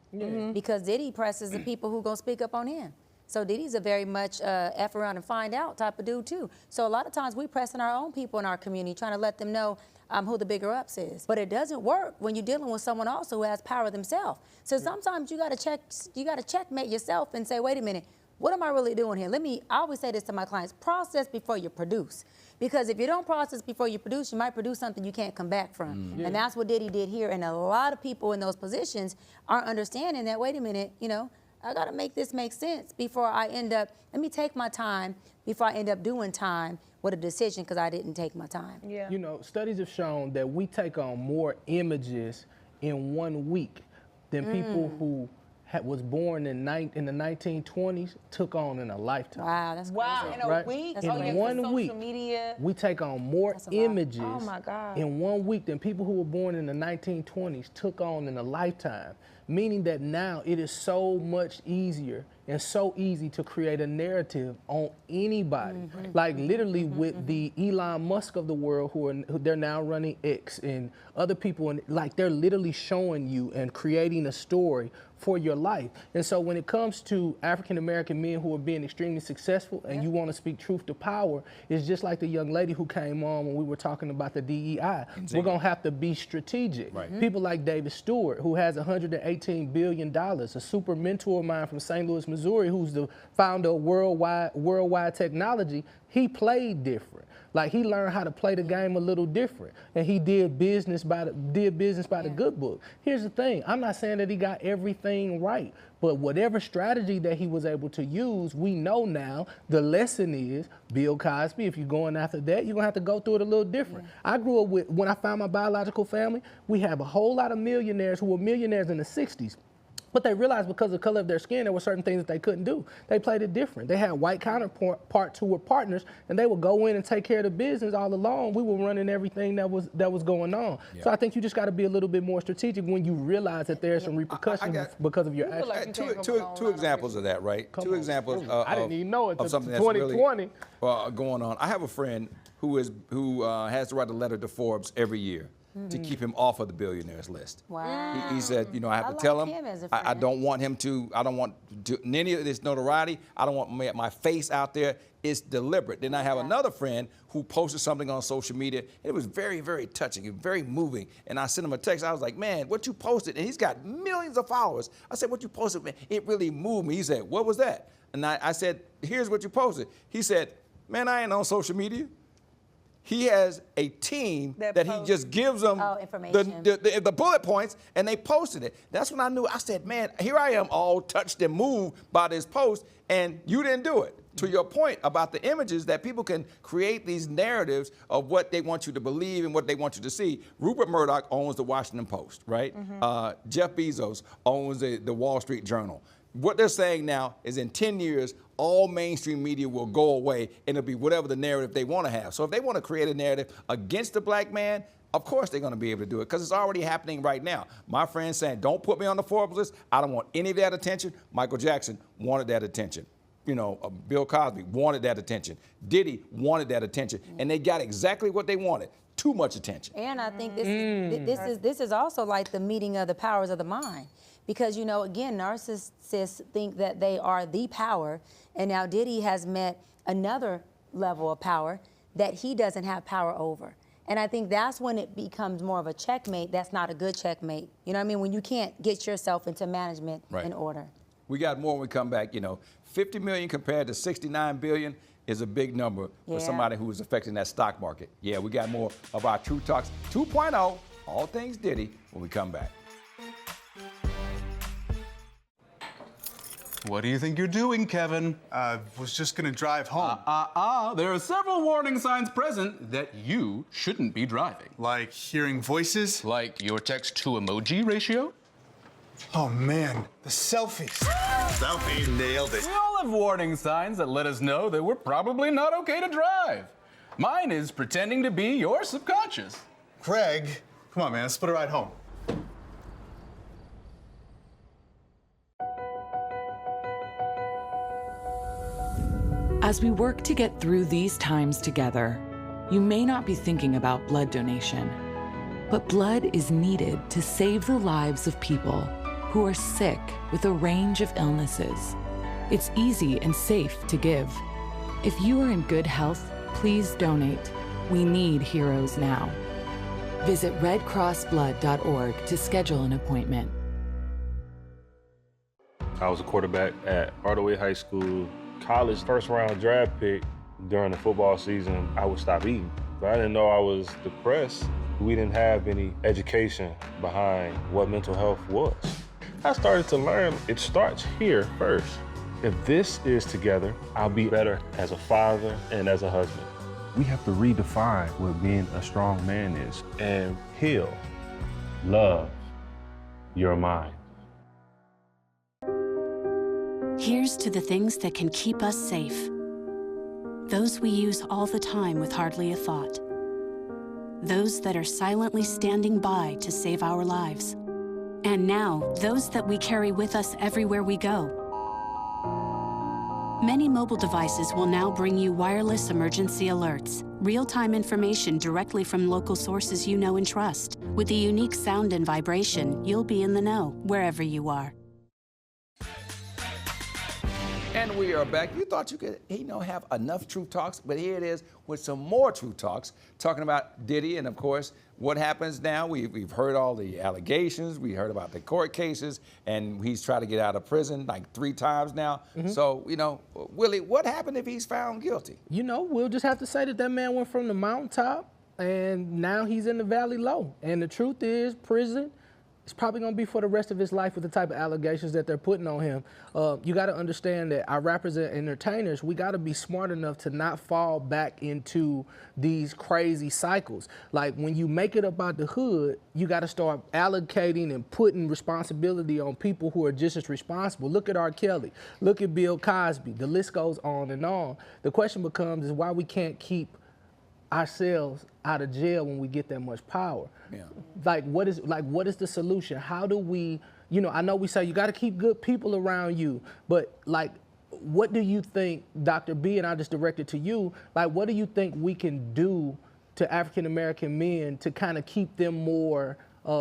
Because Diddy presses the people who gonna speak up on him. So Diddy's a very much F around and find out type of dude too. So a lot of times we pressing our own people in our community, trying to let them know who the bigger ups is. But it doesn't work when you're dealing with someone also who has power themselves. So sometimes you gotta checkmate yourself and say, wait a minute, what am I really doing here? I always say this to my clients: process before you produce. Because if you don't process before you produce, you might produce something you can't come back from. And that's what Diddy did here. And a lot of people in those positions aren't understanding that, wait a minute, I gotta make this make sense before I let me take my time before I end up doing time with a decision because I didn't take my time. Yeah. Studies have shown that we take on more images in 1 week than people who was born in the 1920s took on in a lifetime. Wow, that's crazy. Wow, in a week? That's In crazy. 1 week, social media. we take on more That's a lot. images Oh my God. in 1 week than people who were born in the 1920s took on in a lifetime. Meaning that now it is so much easier and so easy to create a narrative on anybody. Like literally with the Elon Musk of the world who they're now running X, and other people, and like they're literally showing you and creating a story for your life. And so when it comes to African American men who are being extremely successful and you want to speak truth to power, it's just like the young lady who came on when we were talking about the DEI. We're gonna have to be strategic. People like David Stewart, who has $118 billion, a super mentor of mine from St. Louis, Missouri, who's the founder of Worldwide Technology, he played different. Like he learned how to play the game a little different, and he did business by the good book. Here's the thing: I'm not saying that he got everything right, but whatever strategy that he was able to use, we know now the lesson is Bill Cosby. If you're going after that, you're gonna have to go through it a little different. I grew up with, when I found my biological family, we have a whole lot of millionaires who were millionaires in the '60s. But they realized because of the color of their skin, there were certain things that they couldn't do. They played it different. They had white counterparts who were partners, and they would go in and take care of the business all along. We were running everything that was going on. Yeah. So I think you just got to be a little bit more strategic when you realize that there's some repercussions because of your actions. Two examples of that, right? Two examples I didn't even know it of until something that's 2020. really going on. I have a friend who has to write a letter to Forbes every year to keep him off of the billionaires list. Wow. He said, you know, I have to like tell him him, as a I don't want him to, I don't want any of this notoriety. I don't want my face out there. It's deliberate. Then I have another friend who posted something on social media. It was very, very touching and very moving. And I sent him a text. I was like, man, what you posted? And he's got millions of followers. I said, what you posted, man, it really moved me. He said, what was that? And I said, here's what you posted. He said, man, I ain't on social media. He has a team that he just gives them the bullet points, and they posted it. That's when I knew. I said, man, here I am all touched and moved by this post, and you didn't do it. To your point about the images, that people can create these narratives of what they want you to believe and what they want you to see. Rupert Murdoch owns the Washington Post, right? Jeff Bezos owns the Wall Street Journal. What they're saying now is in 10 years, all mainstream media will go away and it'll be whatever the narrative they want to have. So if they want to create a narrative against the black man, of course they're going to be able to do it because it's already happening right now. My friend's saying, don't put me on the Forbes list. I don't want any of that attention. Michael Jackson wanted that attention. You know, Bill Cosby wanted that attention. Diddy wanted that attention. And they got exactly what they wanted. Too much attention. And I think this is also like the meeting of the powers of the mind. Because, you know, again, narcissists think that they are the power, and now Diddy has met another level of power that he doesn't have power over. And I think that's when it becomes more of a checkmate. That's not a good checkmate. You know what I mean? When you can't get yourself into management in order. We got more when we come back. You know, 50 million compared to 69 billion is a big number for somebody who is affecting that stock market. Yeah, we got more of our True Talks 2.0, all things Diddy, when we come back. What do you think you're doing, Kevin? Was just gonna drive home. There are several warning signs present that you shouldn't be driving. Like hearing voices? Like your text-to-emoji ratio? Oh man, the selfies. Selfie, nailed it. We all have warning signs that let us know that we're probably not okay to drive. Mine is pretending to be your subconscious. Craig, come on man, let's split a ride home. As we work to get through these times together, you may not be thinking about blood donation, but blood is needed to save the lives of people who are sick with a range of illnesses. It's easy and safe to give. If you are in good health, please donate. We need heroes now. Visit redcrossblood.org to schedule an appointment. I was a quarterback at Hardaway High School. College first round draft pick. During the football season, I would stop eating. But I didn't know I was depressed. We didn't have any education behind what mental health was. I started to learn it starts here first. If this is together, I'll be better as a father and as a husband. We have to redefine what being a strong man is and heal, love your mind. Here's to the things that can keep us safe. Those we use all the time with hardly a thought. Those that are silently standing by to save our lives. And now, those that we carry with us everywhere we go. Many mobile devices will now bring you wireless emergency alerts, real-time information directly from local sources you know and trust. With the unique sound and vibration, you'll be in the know wherever you are. And we are back. You thought you could, have enough True Talks, but here it is with some more True Talks, talking about Diddy and, of course, what happens now. We've heard all the allegations. We heard about the court cases, and he's tried to get out of prison like 3 times now. So, Willie, what happened if he's found guilty? We'll just have to say that man went from the mountaintop, and now he's in the valley low. And the truth is, prison it's probably going to be for the rest of his life with the type of allegations that they're putting on him. You got to understand that I represent entertainers. We got to be smart enough to not fall back into these crazy cycles. Like when you make it about the hood, you got to start allocating and putting responsibility on people who are just as responsible. Look at R. Kelly. Look at Bill Cosby. The list goes on and on. The question becomes is why we can't keep ourselves out of jail when we get that much power. Yeah. Like what is the solution? How do we, I know we say you got to keep good people around you, but like what do you think, Dr. B, and I just direct it to you, like what do you think we can do to African American men to kind of keep them more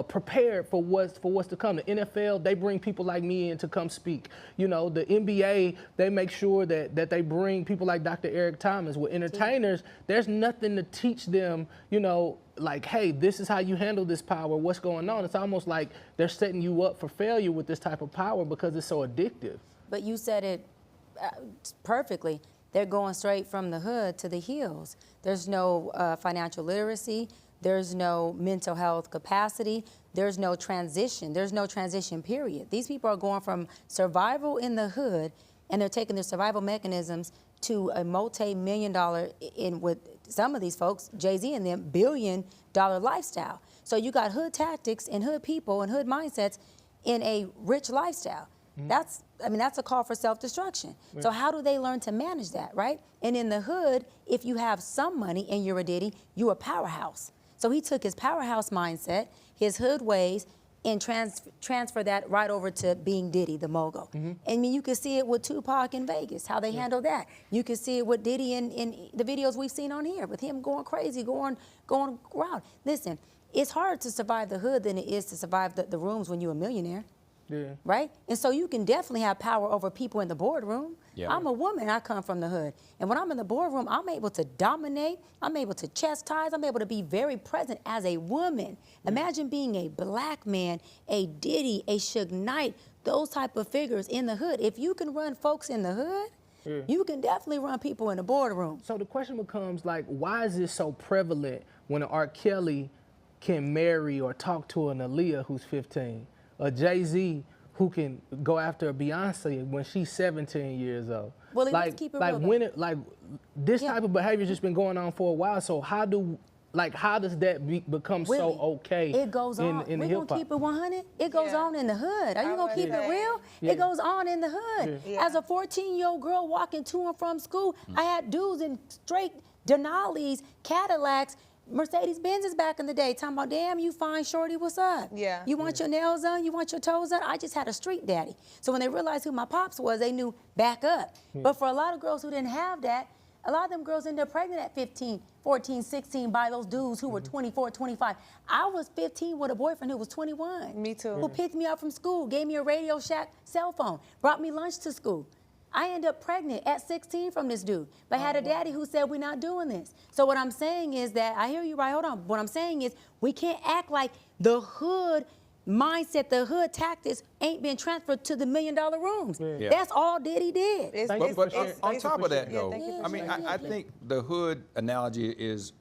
prepared for what's to come? The NFL, they bring people like me in to come speak. The NBA, they make sure that they bring people like Dr. Eric Thomas. With entertainers, there's nothing to teach them, like, hey, this is how you handle this power, what's going on. It's almost like they're setting you up for failure with this type of power because it's so addictive. But you said it perfectly. They're going straight from the hood to the hills. There's no financial literacy. There's no mental health capacity. There's no transition. There's no transition period. These people are going from survival in the hood, and they're taking their survival mechanisms to a multi-million-dollar, with some of these folks, Jay-Z and them, billion-dollar lifestyle. So you got hood tactics and hood people and hood mindsets in a rich lifestyle. That's a call for self-destruction. So how do they learn to manage that, right? And in the hood, if you have some money and you're a Diddy, you're a powerhouse. So he took his powerhouse mindset, his hood ways, and transfer that right over to being Diddy, the mogul. I mean, you can see it with Tupac in Vegas, how they handle that. You can see it with Diddy in the videos we've seen on here, with him going crazy, going around. Listen, it's harder to survive the hood than it is to survive the rooms when you're a millionaire. Yeah. Right? And so you can definitely have power over people in the boardroom. Yeah. I'm a woman, I come from the hood. And when I'm in the boardroom, I'm able to dominate, I'm able to chastise, I'm able to be very present as a woman. Imagine being a black man, a Diddy, a Suge Knight, those type of figures in the hood. If you can run folks in the hood, you can definitely run people in the boardroom. So the question becomes, like, why is this so prevalent when an R. Kelly can marry or talk to an Aaliyah who's 15? A Jay-Z who can go after a Beyonce when she's 17 years old. Well, let's keep it real. This type of behavior's just been going on for a while. So how does that become so okay? It goes on. In We're hip-hop? gonna keep it 100. It goes on in the hood. Are you gonna keep it real? It goes on in the hood. As a 14-year-old girl walking to and from school, I had dudes in straight Denali's, Cadillacs, Mercedes-Benzes back in the day, talking about, damn, you fine, shorty, what's up? Yeah. You want your nails done? You want your toes done? I just had a street daddy. So when they realized who my pops was, they knew back up. But for a lot of girls who didn't have that, a lot of them girls end up pregnant at 15, 14, 16 by those dudes who were 24, 25. I was 15 with a boyfriend who was 21. Me too. Who picked me up from school, gave me a Radio Shack cell phone, brought me lunch to school. I ended up pregnant at 16 from this dude, but I had a daddy who said, we're not doing this. So what I'm saying is that, I hear you right, hold on. What I'm saying is we can't act like the hood mindset, the hood tactics ain't been transferred to the $1 million rooms. Yeah. That's all Diddy did. But on top of that, though, I mean, I think the hood analogy is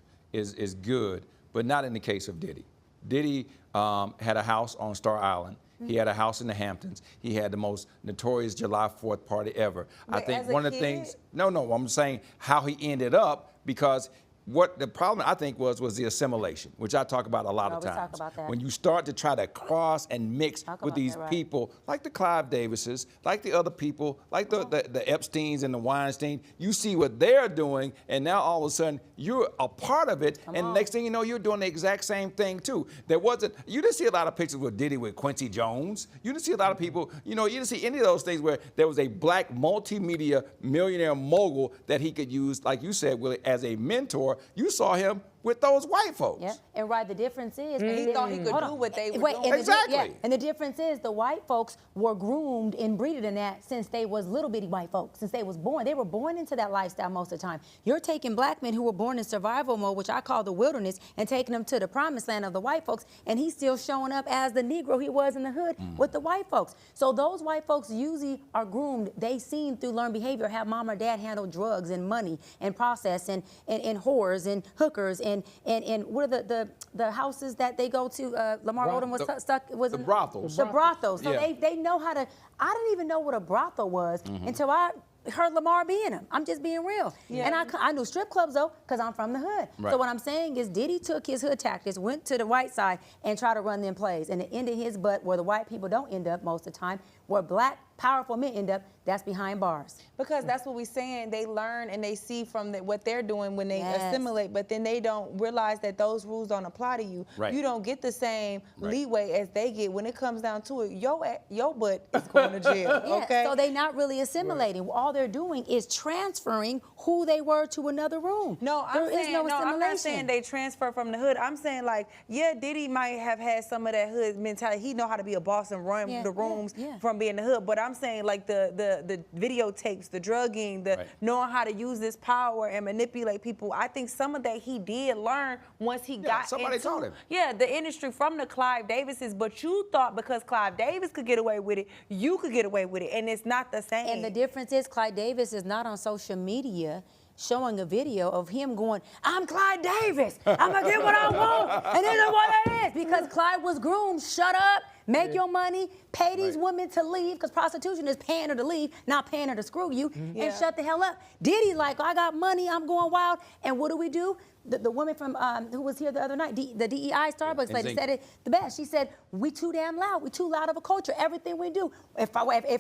good, but not in the case of Diddy. Diddy had a house on Star Island. He had a house in the Hamptons. He had the most notorious July 4th party ever. I think one of the things, no, I'm saying how he ended up, because what the problem I think was the assimilation, which I talk about a lot of times. Talk about that. When you start to try to cross and mix with these people, like the Clive Davises, like the other people, like the Epsteins and the Weinstein, you see what they're doing, and now all of a sudden you're a part of it, and the next thing you know, you're doing the exact same thing too. You didn't see a lot of pictures with Diddy with Quincy Jones. You didn't see a lot of people, you didn't see any of those things where there was a black multimedia millionaire mogul that he could use, like you said, Willie, as a mentor. You saw him with those white folks. Yeah, and right, the difference is... He thought he could do what they were doing. Exactly. And the difference is the white folks were groomed and breeded in that since they was little bitty white folks, since they was born. They were born into that lifestyle most of the time. You're taking black men who were born in survival mode, which I call the wilderness, and taking them to the promised land of the white folks, and he's still showing up as the Negro he was in the hood with the white folks. So those white folks usually are groomed. They seen through learned behavior, have mom or dad handle drugs and money and process and whores and hookers and what are the houses that they go to? Lamar Odom was stuck. Was the brothels. The brothels. So Yeah. they know how to. I didn't even know what a brothel was until I heard Lamar be in them. I'm just being real. Yeah. And I knew strip clubs though, because I'm from the hood. Right. So what I'm saying is Diddy took his hood tactics, went to the white side and tried to run them plays. And it ended his butt where the white people don't end up most of the time, where black powerful men end up, that's behind bars. Because that's what we're saying. They learn and they see from what they're doing when they Yes. assimilate, but then they don't realize that those rules don't apply to you. Right. You don't get the same Right. leeway as they get. When it comes down to it, your butt is going to jail, Yeah, okay? so they're not really assimilating. All they're doing is transferring who they were to another room. No, There I'm is saying, no I'm not assimilation. saying they transfer from the hood. I'm saying like, yeah, Diddy might have had some of that hood mentality. He know how to be a boss and run Yeah, the rooms yeah. from being the hood. But I'm saying like the videotapes, the drugging, the Right. knowing how to use this power and manipulate people. I think some of that he did learn once he got somebody into taught him. Yeah, the industry from the Clive Davises. But you thought because Clive Davis could get away with it, you could get away with it, and it's not the same. And the difference is Clyde Davis is not on social media showing a video of him going, I'm Clyde Davis. I'm going to get what I want. And this is what it is. Because Clyde was groomed. Shut up. Make your money. Pay these women to leave. Because prostitution is paying her to leave, not paying her to screw you. Yeah. And shut the hell up. Diddy like, I got money. I'm going wild. And what do? The woman from who was here the other night, the DEI Starbucks lady, said it the best. She said, we too damn loud. We too loud of a culture. Everything we do. If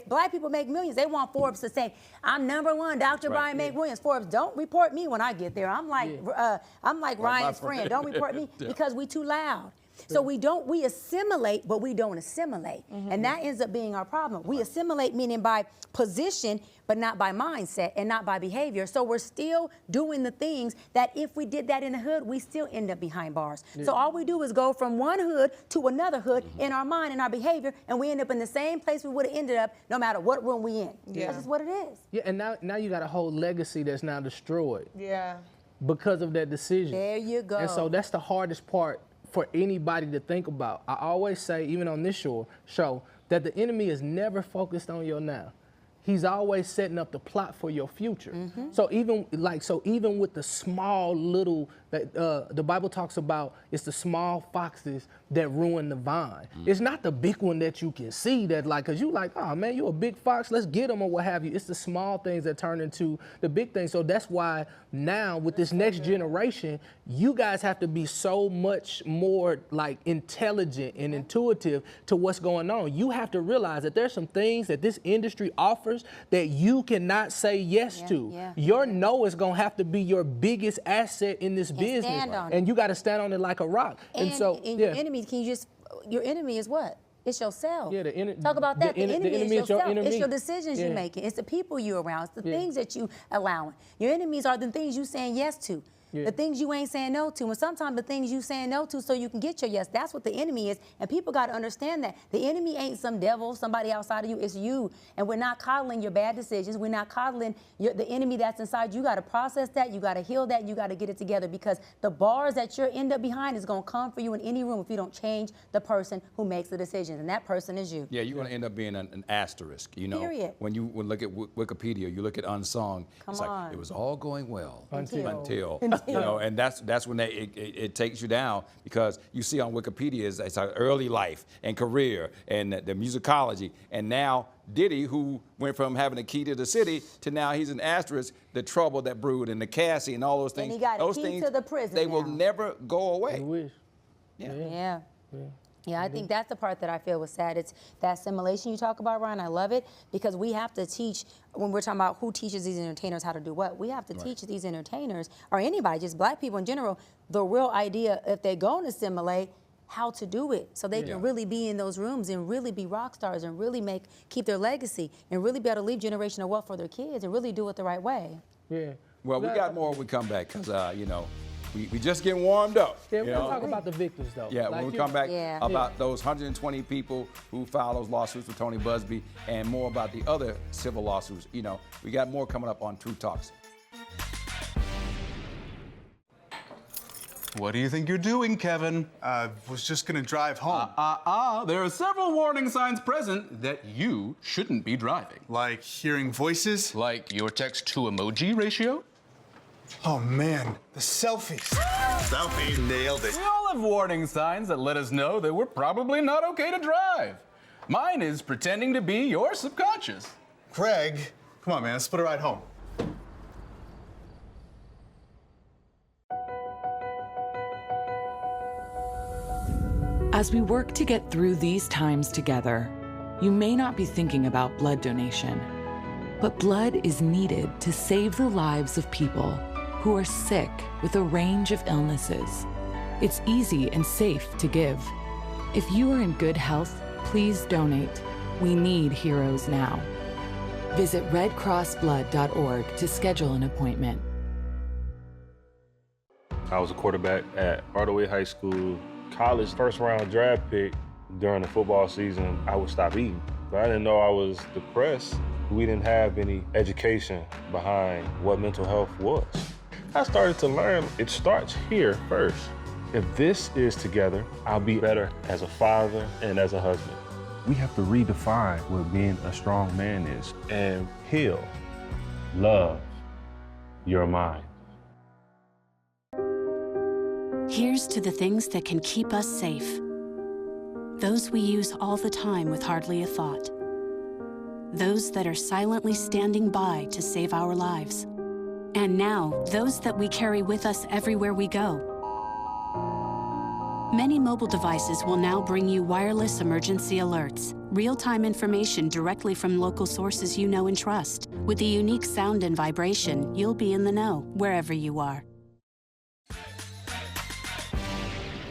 black people make millions, they want Forbes to say, I'm #1, Dr. Brian McWilliams. Forbes, don't report me when I get there. I'm like Ryan's friend. Don't report me because we too loud. So we assimilate, but we don't assimilate. And that ends up being our problem. We assimilate meaning by position, but not by mindset and not by behavior. So we're still doing the things that if we did that in the hood, we still end up behind bars. So all we do is go from one hood to another hood in our mind and our behavior, and we end up in the same place we would have ended up no matter what room we in. Yeah. That's just what it is. Yeah, and now you got a whole legacy that's now destroyed Yeah. because of that decision. There you go. And so that's the hardest part for anybody to think about. I always say, even on this show, that the enemy is never focused on your now. He's always setting up the plot for your future. So even with the small little that the Bible talks about, it's the small foxes that ruin the vine. It's not the big one that you can see that cause you like, oh man, you a big fox, let's get him or what have you. It's the small things that turn into the big things. So that's why now with this next generation, you guys have to be so much more intelligent and intuitive to what's going on. You have to realize that there's some things that this industry offers that you cannot say yes to. Yeah. Your no is gonna have to be your biggest asset in this business. stand on it. And you gotta stand on it like a rock. And your enemy, your enemy is what? It's yourself. Yeah, Talk about that. The enemy is yourself. enemy. It's your decisions you're making. It's the people you're around. It's the things that you allowing. Your enemies are the things you saying yes to. The things you ain't saying no to, and sometimes the things you saying no to so you can get your yes. That's what the enemy is, and people got to understand that. The enemy ain't some devil, somebody outside of you, it's you. And we're not coddling your bad decisions. We're not coddling the enemy that's inside. You got to process that, you got to heal that, you got to get it together, because the bars that you're end up behind is going to come for you in any room if you don't change the person who makes the decisions, and that person is you. Yeah, you're going to end up being an asterisk, you know. Period. When you look at Wikipedia, you look at Unsung, it's like, it was all going well until. You know, and that's when it takes you down, because you see on Wikipedia it's our early life and career and the musicology, and now Diddy, who went from having a key to the city to now he's an asterisk, the trouble that brewed and the Cassie and all those things. And he got those a key things, to the prison they now. will never go away. I wish. Yeah, I think that's the part that I feel was sad. It's that assimilation you talk about, Ryan. I love it, because we have to teach, when we're talking about who teaches these entertainers how to do what, we have to teach these entertainers, or anybody, just black people in general, the real idea, if they're going to assimilate, how to do it, so they can really be in those rooms and really be rock stars and really keep their legacy and really be able to leave generational wealth for their kids and really do it the right way. Yeah. Well, we got more when we come back, because, you know, we just getting warmed up. Yeah, we're going to talk about the victims, though. Yeah, when we come back, about those 120 people who filed those lawsuits with Tony Busby, and more about the other civil lawsuits. You know, we got more coming up on Truth Talks. What do you think you're doing, Kevin? Was just gonna drive home. There are several warning signs present that you shouldn't be driving. Like hearing voices? Like your text-to-emoji ratio? Oh man, the selfies. Selfie. Nailed it. We all have warning signs that let us know that we're probably not okay to drive. Mine is pretending to be your subconscious. Craig, come on, man, let's put a ride home. As we work to get through these times together, you may not be thinking about blood donation, but blood is needed to save the lives of people who are sick with a range of illnesses. It's easy and safe to give. If you are in good health, please donate. We need heroes now. Visit redcrossblood.org to schedule an appointment. I was a quarterback at Hardaway High School. College first-round draft pick. During the football season, I would stop eating. But I didn't know I was depressed. We didn't have any education behind what mental health was. I started to learn it starts here first. If this is together, I'll be better as a father and as a husband. We have to redefine what being a strong man is and heal, love your mind. Here's to the things that can keep us safe. Those we use all the time with hardly a thought. Those that are silently standing by to save our lives. And now, those that we carry with us everywhere we go. Many mobile devices will now bring you wireless emergency alerts, real-time information directly from local sources you know and trust. With the unique sound and vibration, you'll be in the know, wherever you are.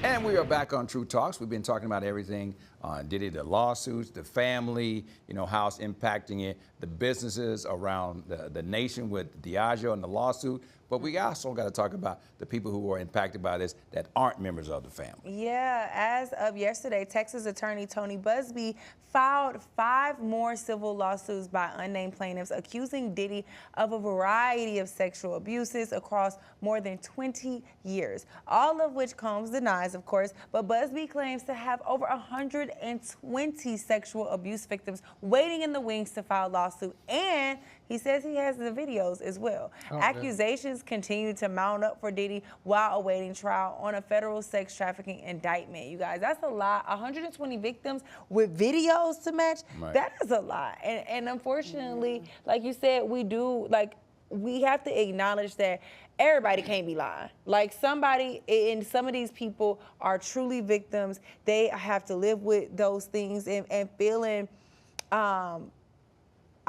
And we are back on True Talks. We've been talking about everything on Diddy, the lawsuits, the family, you know, how it's impacting it, the businesses around the nation with Diageo and the lawsuit. But we also got to talk about the people who are impacted by this that aren't members of the family. Yeah, as of yesterday, Texas attorney Tony Busby filed 5 more civil lawsuits by unnamed plaintiffs accusing Diddy of a variety of sexual abuses across more than 20 years, all of which Combs denies, of course, but Busby claims to have over 120 sexual abuse victims waiting in the wings to file a lawsuit, and he says he has the videos as well. Accusations continue to mount up for Diddy while awaiting trial on a federal sex trafficking indictment. You guys, that's a lot. 120 victims with videos to match, that is a lot. And unfortunately, like you said, we have to acknowledge that everybody can't be lying. Like somebody, and some of these people are truly victims. They have to live with those things and feeling,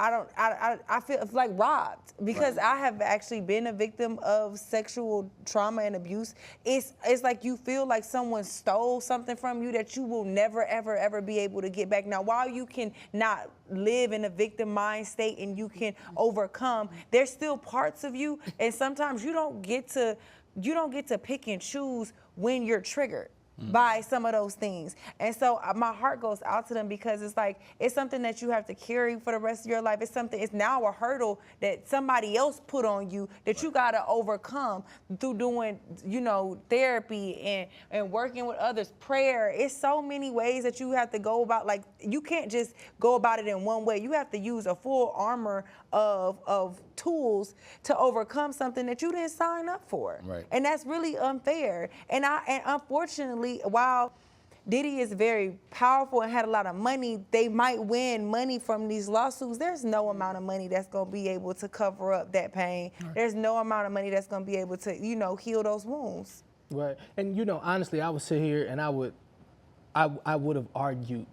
I feel like robbed because I have actually been a victim of sexual trauma and abuse. It's like you feel like someone stole something from you that you will never, ever, ever be able to get back. Now, while you can not live in a victim mind state and you can overcome, there's still parts of you, and sometimes you don't get to pick and choose when you're triggered by some of those things. And so my heart goes out to them because it's like, it's something that you have to carry for the rest of your life. It's now a hurdle that somebody else put on you that you got to overcome through doing, therapy and working with others, prayer. It's so many ways that you have to go about, like, you can't just go about it in one way. You have to use a full armor of tools to overcome something that you didn't sign up for. Right. And that's really unfair. And unfortunately, while Diddy is very powerful and had a lot of money, they might win money from these lawsuits. There's no amount of money that's going to be able to cover up that pain. Right. There's no amount of money that's going to be able to, heal those wounds. Right. And, honestly, I would sit here and I would have argued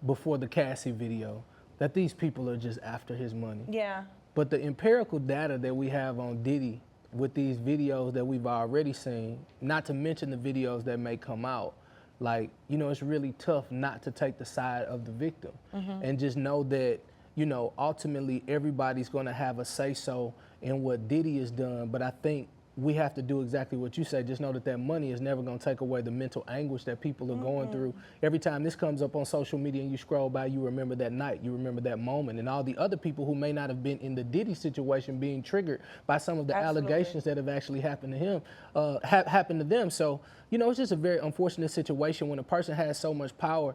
before the Cassie video that these people are just after his money. Yeah. But the empirical data that we have on Diddy with these videos that we've already seen, not to mention the videos that may come out, it's really tough not to take the side of the victim and just know that, ultimately everybody's gonna have a say-so in what Diddy has done. But I think we have to do exactly what you say. Just know that money is never gonna take away the mental anguish that people are going through. Every time this comes up on social media and you scroll by, you remember that night, you remember that moment, and all the other people who may not have been in the Diddy situation being triggered by some of the allegations that have actually happened to him, happened to them. So, it's just a very unfortunate situation when a person has so much power.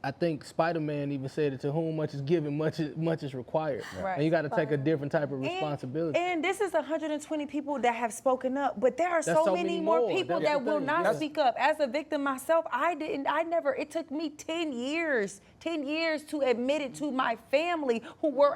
I think Spider-Man even said it, to whom much is given, much is required. Right. And you got to take a different type of responsibility. And this is 120 people that have spoken up, but there are That's so many more people That's that the will thing. not speak up. As a victim myself, it took me 10 years to admit it to my family,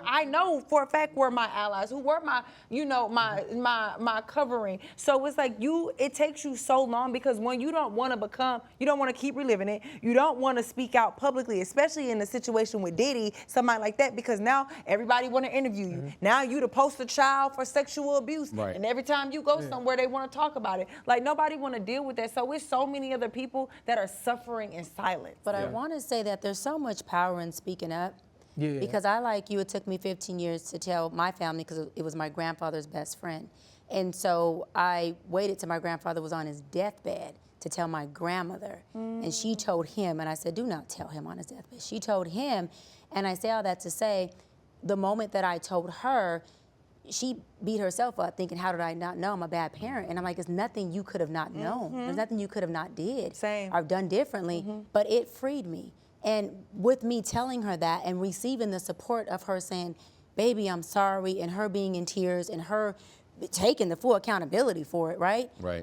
I know for a fact were my allies, who were my, my covering. So it's like it takes you so long, because when you don't want to keep reliving it, you don't want to speak out publicly, especially in a situation with Diddy, somebody like that, because now everybody want to interview you. Now you the poster child for sexual abuse. Right. And every time you go somewhere, they want to talk about it. Like, nobody want to deal with that. So it's so many other people that are suffering in silence. But I want to say that there's so much power in speaking up. Yeah. Because it took me 15 years to tell my family, because it was my grandfather's best friend. And so I waited till my grandfather was on his deathbed to tell my grandmother. And she told him, and I said, do not tell him on his deathbed. She told him, and I say all that to say, the moment that I told her, she beat herself up thinking, how did I not know I'm a bad parent? And I'm like, there's nothing you could have not known. There's nothing you could have not did or done differently, but it freed me. And with me telling her that and receiving the support of her saying, baby, I'm sorry, and her being in tears and her taking the full accountability for it, right? Right.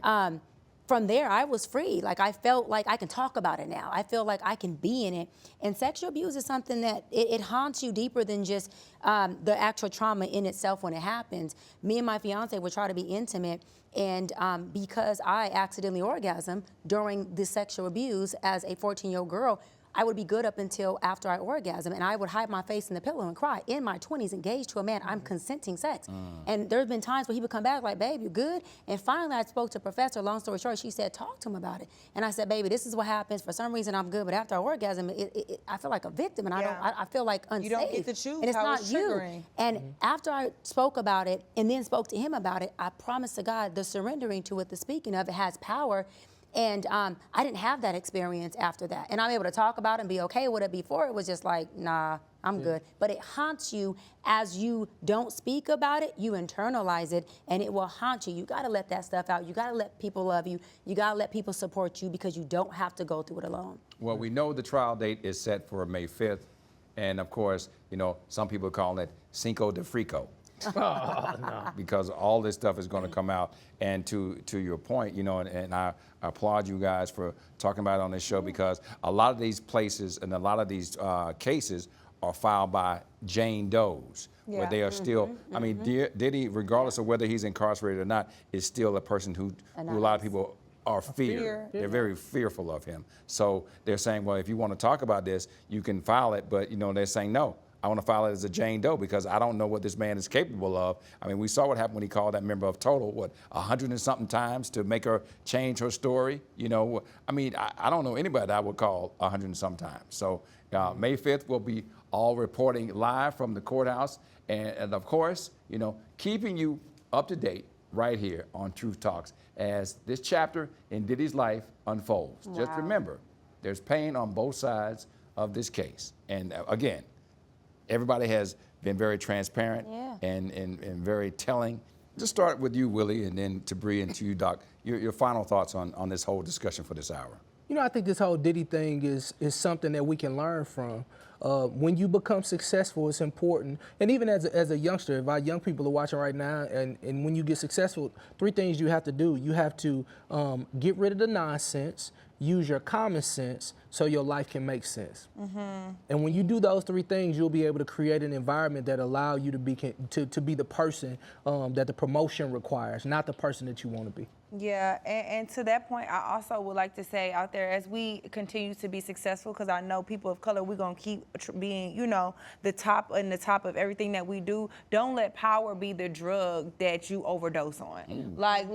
From there, I was free. Like, I felt like I can talk about it now. I feel like I can be in it. And sexual abuse is something that it haunts you deeper than just the actual trauma in itself when it happens. Me and my fiance would try to be intimate, and because I accidentally orgasmed during the sexual abuse as a 14-year-old girl, I would be good up until after I orgasm, and I would hide my face in the pillow and cry. In my 20s, engaged to a man, I'm consenting sex. And there's been times where he would come back like, babe, you good? And finally, I spoke to a professor, long story short, she said, talk to him about it. And I said, baby, this is what happens. For some reason, I'm good, but after I orgasm, I feel like a victim, and I feel like unsafe. You don't get to choose and it's how not it's you. triggering. And after I spoke about it, and then spoke to him about it, I promised to God, the surrendering to it, the speaking of it has power. And I didn't have that experience after that. And I'm able to talk about it and be okay with it. Before, it was just like, nah, I'm good. But it haunts you as you don't speak about it, you internalize it, and it will haunt you. You gotta let that stuff out. You gotta let people love you. You gotta let people support you, because you don't have to go through it alone. Well, we know the trial date is set for May 5th. And of course, some people call it Cinco de Frico. Oh, no. Because all this stuff is going to come out. And to your point, and I applaud you guys for talking about it on this show, because a lot of these places and a lot of these cases are filed by Jane Does, where they are still, I mean, Diddy, regardless of whether he's incarcerated or not, is still a person who a lot of people are fear. They're very fearful of him. So they're saying, well, if you want to talk about this, you can file it, but they're saying no. I want to file it as a Jane Doe, because I don't know what this man is capable of. I mean, we saw what happened when he called that member of Total, 100 and something times to make her change her story. I mean, I don't know anybody that I would call 100 and something times. So May 5th, we'll be all reporting live from the courthouse. And of course, keeping you up to date right here on Truth Talks as this chapter in Diddy's life unfolds. Wow. Just remember, there's pain on both sides of this case. And again, everybody has been very transparent and very telling. Just start with you, Willie, and then to Bree and to you, Doc. Your final thoughts on this whole discussion for this hour. I think this whole Diddy thing is something that we can learn from. When you become successful, it's important. And even as a youngster, if our young people are watching right now, and when you get successful, 3 things you have to do. You have to get rid of the nonsense, use your common sense, so your life can make sense. And when you do those 3 things, you'll be able to create an environment that allow you to be the person that the promotion requires, not the person that you want to be. Yeah, and to that point, I also would like to say out there, as we continue to be successful, because I know people of color, we're going to keep being, the top of everything that we do. Don't let power be the drug that you overdose on. Like,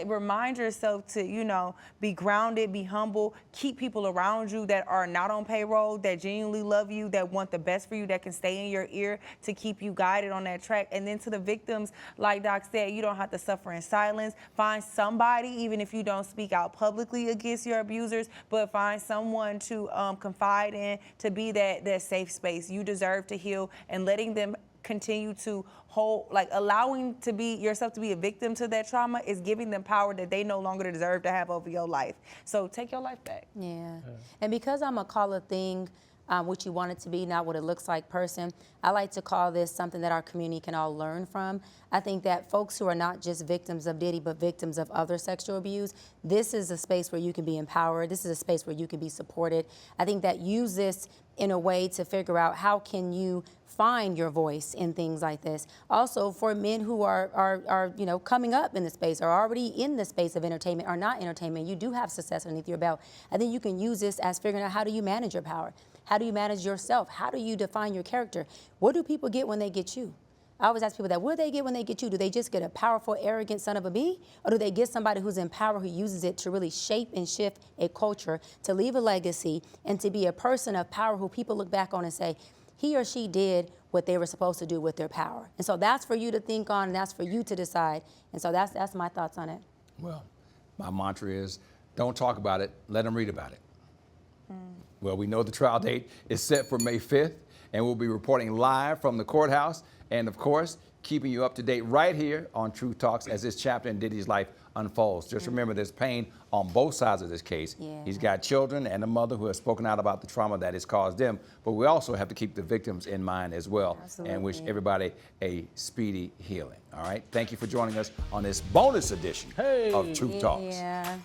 remind yourself to, be grounded, be humble, keep people around you that are not on payroll, that genuinely love you, that want the best for you, that can stay in your ear to keep you guided on that track. And then to the victims, like Doc said, you don't have to suffer in silence. Find somebody, even if you don't speak out publicly against your abusers, but find someone to confide in, to be that safe space. You deserve to heal, and letting them continue to hold, allowing yourself to be a victim to that trauma is giving them power that they no longer deserve to have over your life. So take your life back. Yeah. And because I'm a call a thing what you want it to be, not what it looks like person. I like to call this something that our community can all learn from. I think that folks who are not just victims of Diddy, but victims of other sexual abuse, this is a space where you can be empowered. This is a space where you can be supported. I think that use this in a way to figure out how can you find your voice in things like this. Also, for men who are you know, coming up in the space, are already in the space of entertainment, or not entertainment, you do have success underneath your belt. I think you can use this as figuring out, how do you manage your power? How do you manage yourself? How do you define your character? What do people get when they get you? I always ask people that, what do they get when they get you? Do they just get a powerful, arrogant son of a bee? Or do they get somebody who's in power, who uses it to really shape and shift a culture, to leave a legacy, and to be a person of power who people look back on and say, he or she did what they were supposed to do with their power? And so that's for you to think on, and that's for you to decide. And so that's my thoughts on it. Well, my mantra is, don't talk about it, let them read about it. Well, we know the trial date is set for May 5th, and we'll be reporting live from the courthouse, and of course, keeping you up to date right here on Truth Talks as this chapter in Diddy's life unfolds. Just remember, there's pain on both sides of this case. Yeah. He's got children and a mother who has spoken out about the trauma that has caused them, but we also have to keep the victims in mind as well. Absolutely. And wish everybody a speedy healing. All right, thank you for joining us on this bonus edition of Truth Talks. Yeah.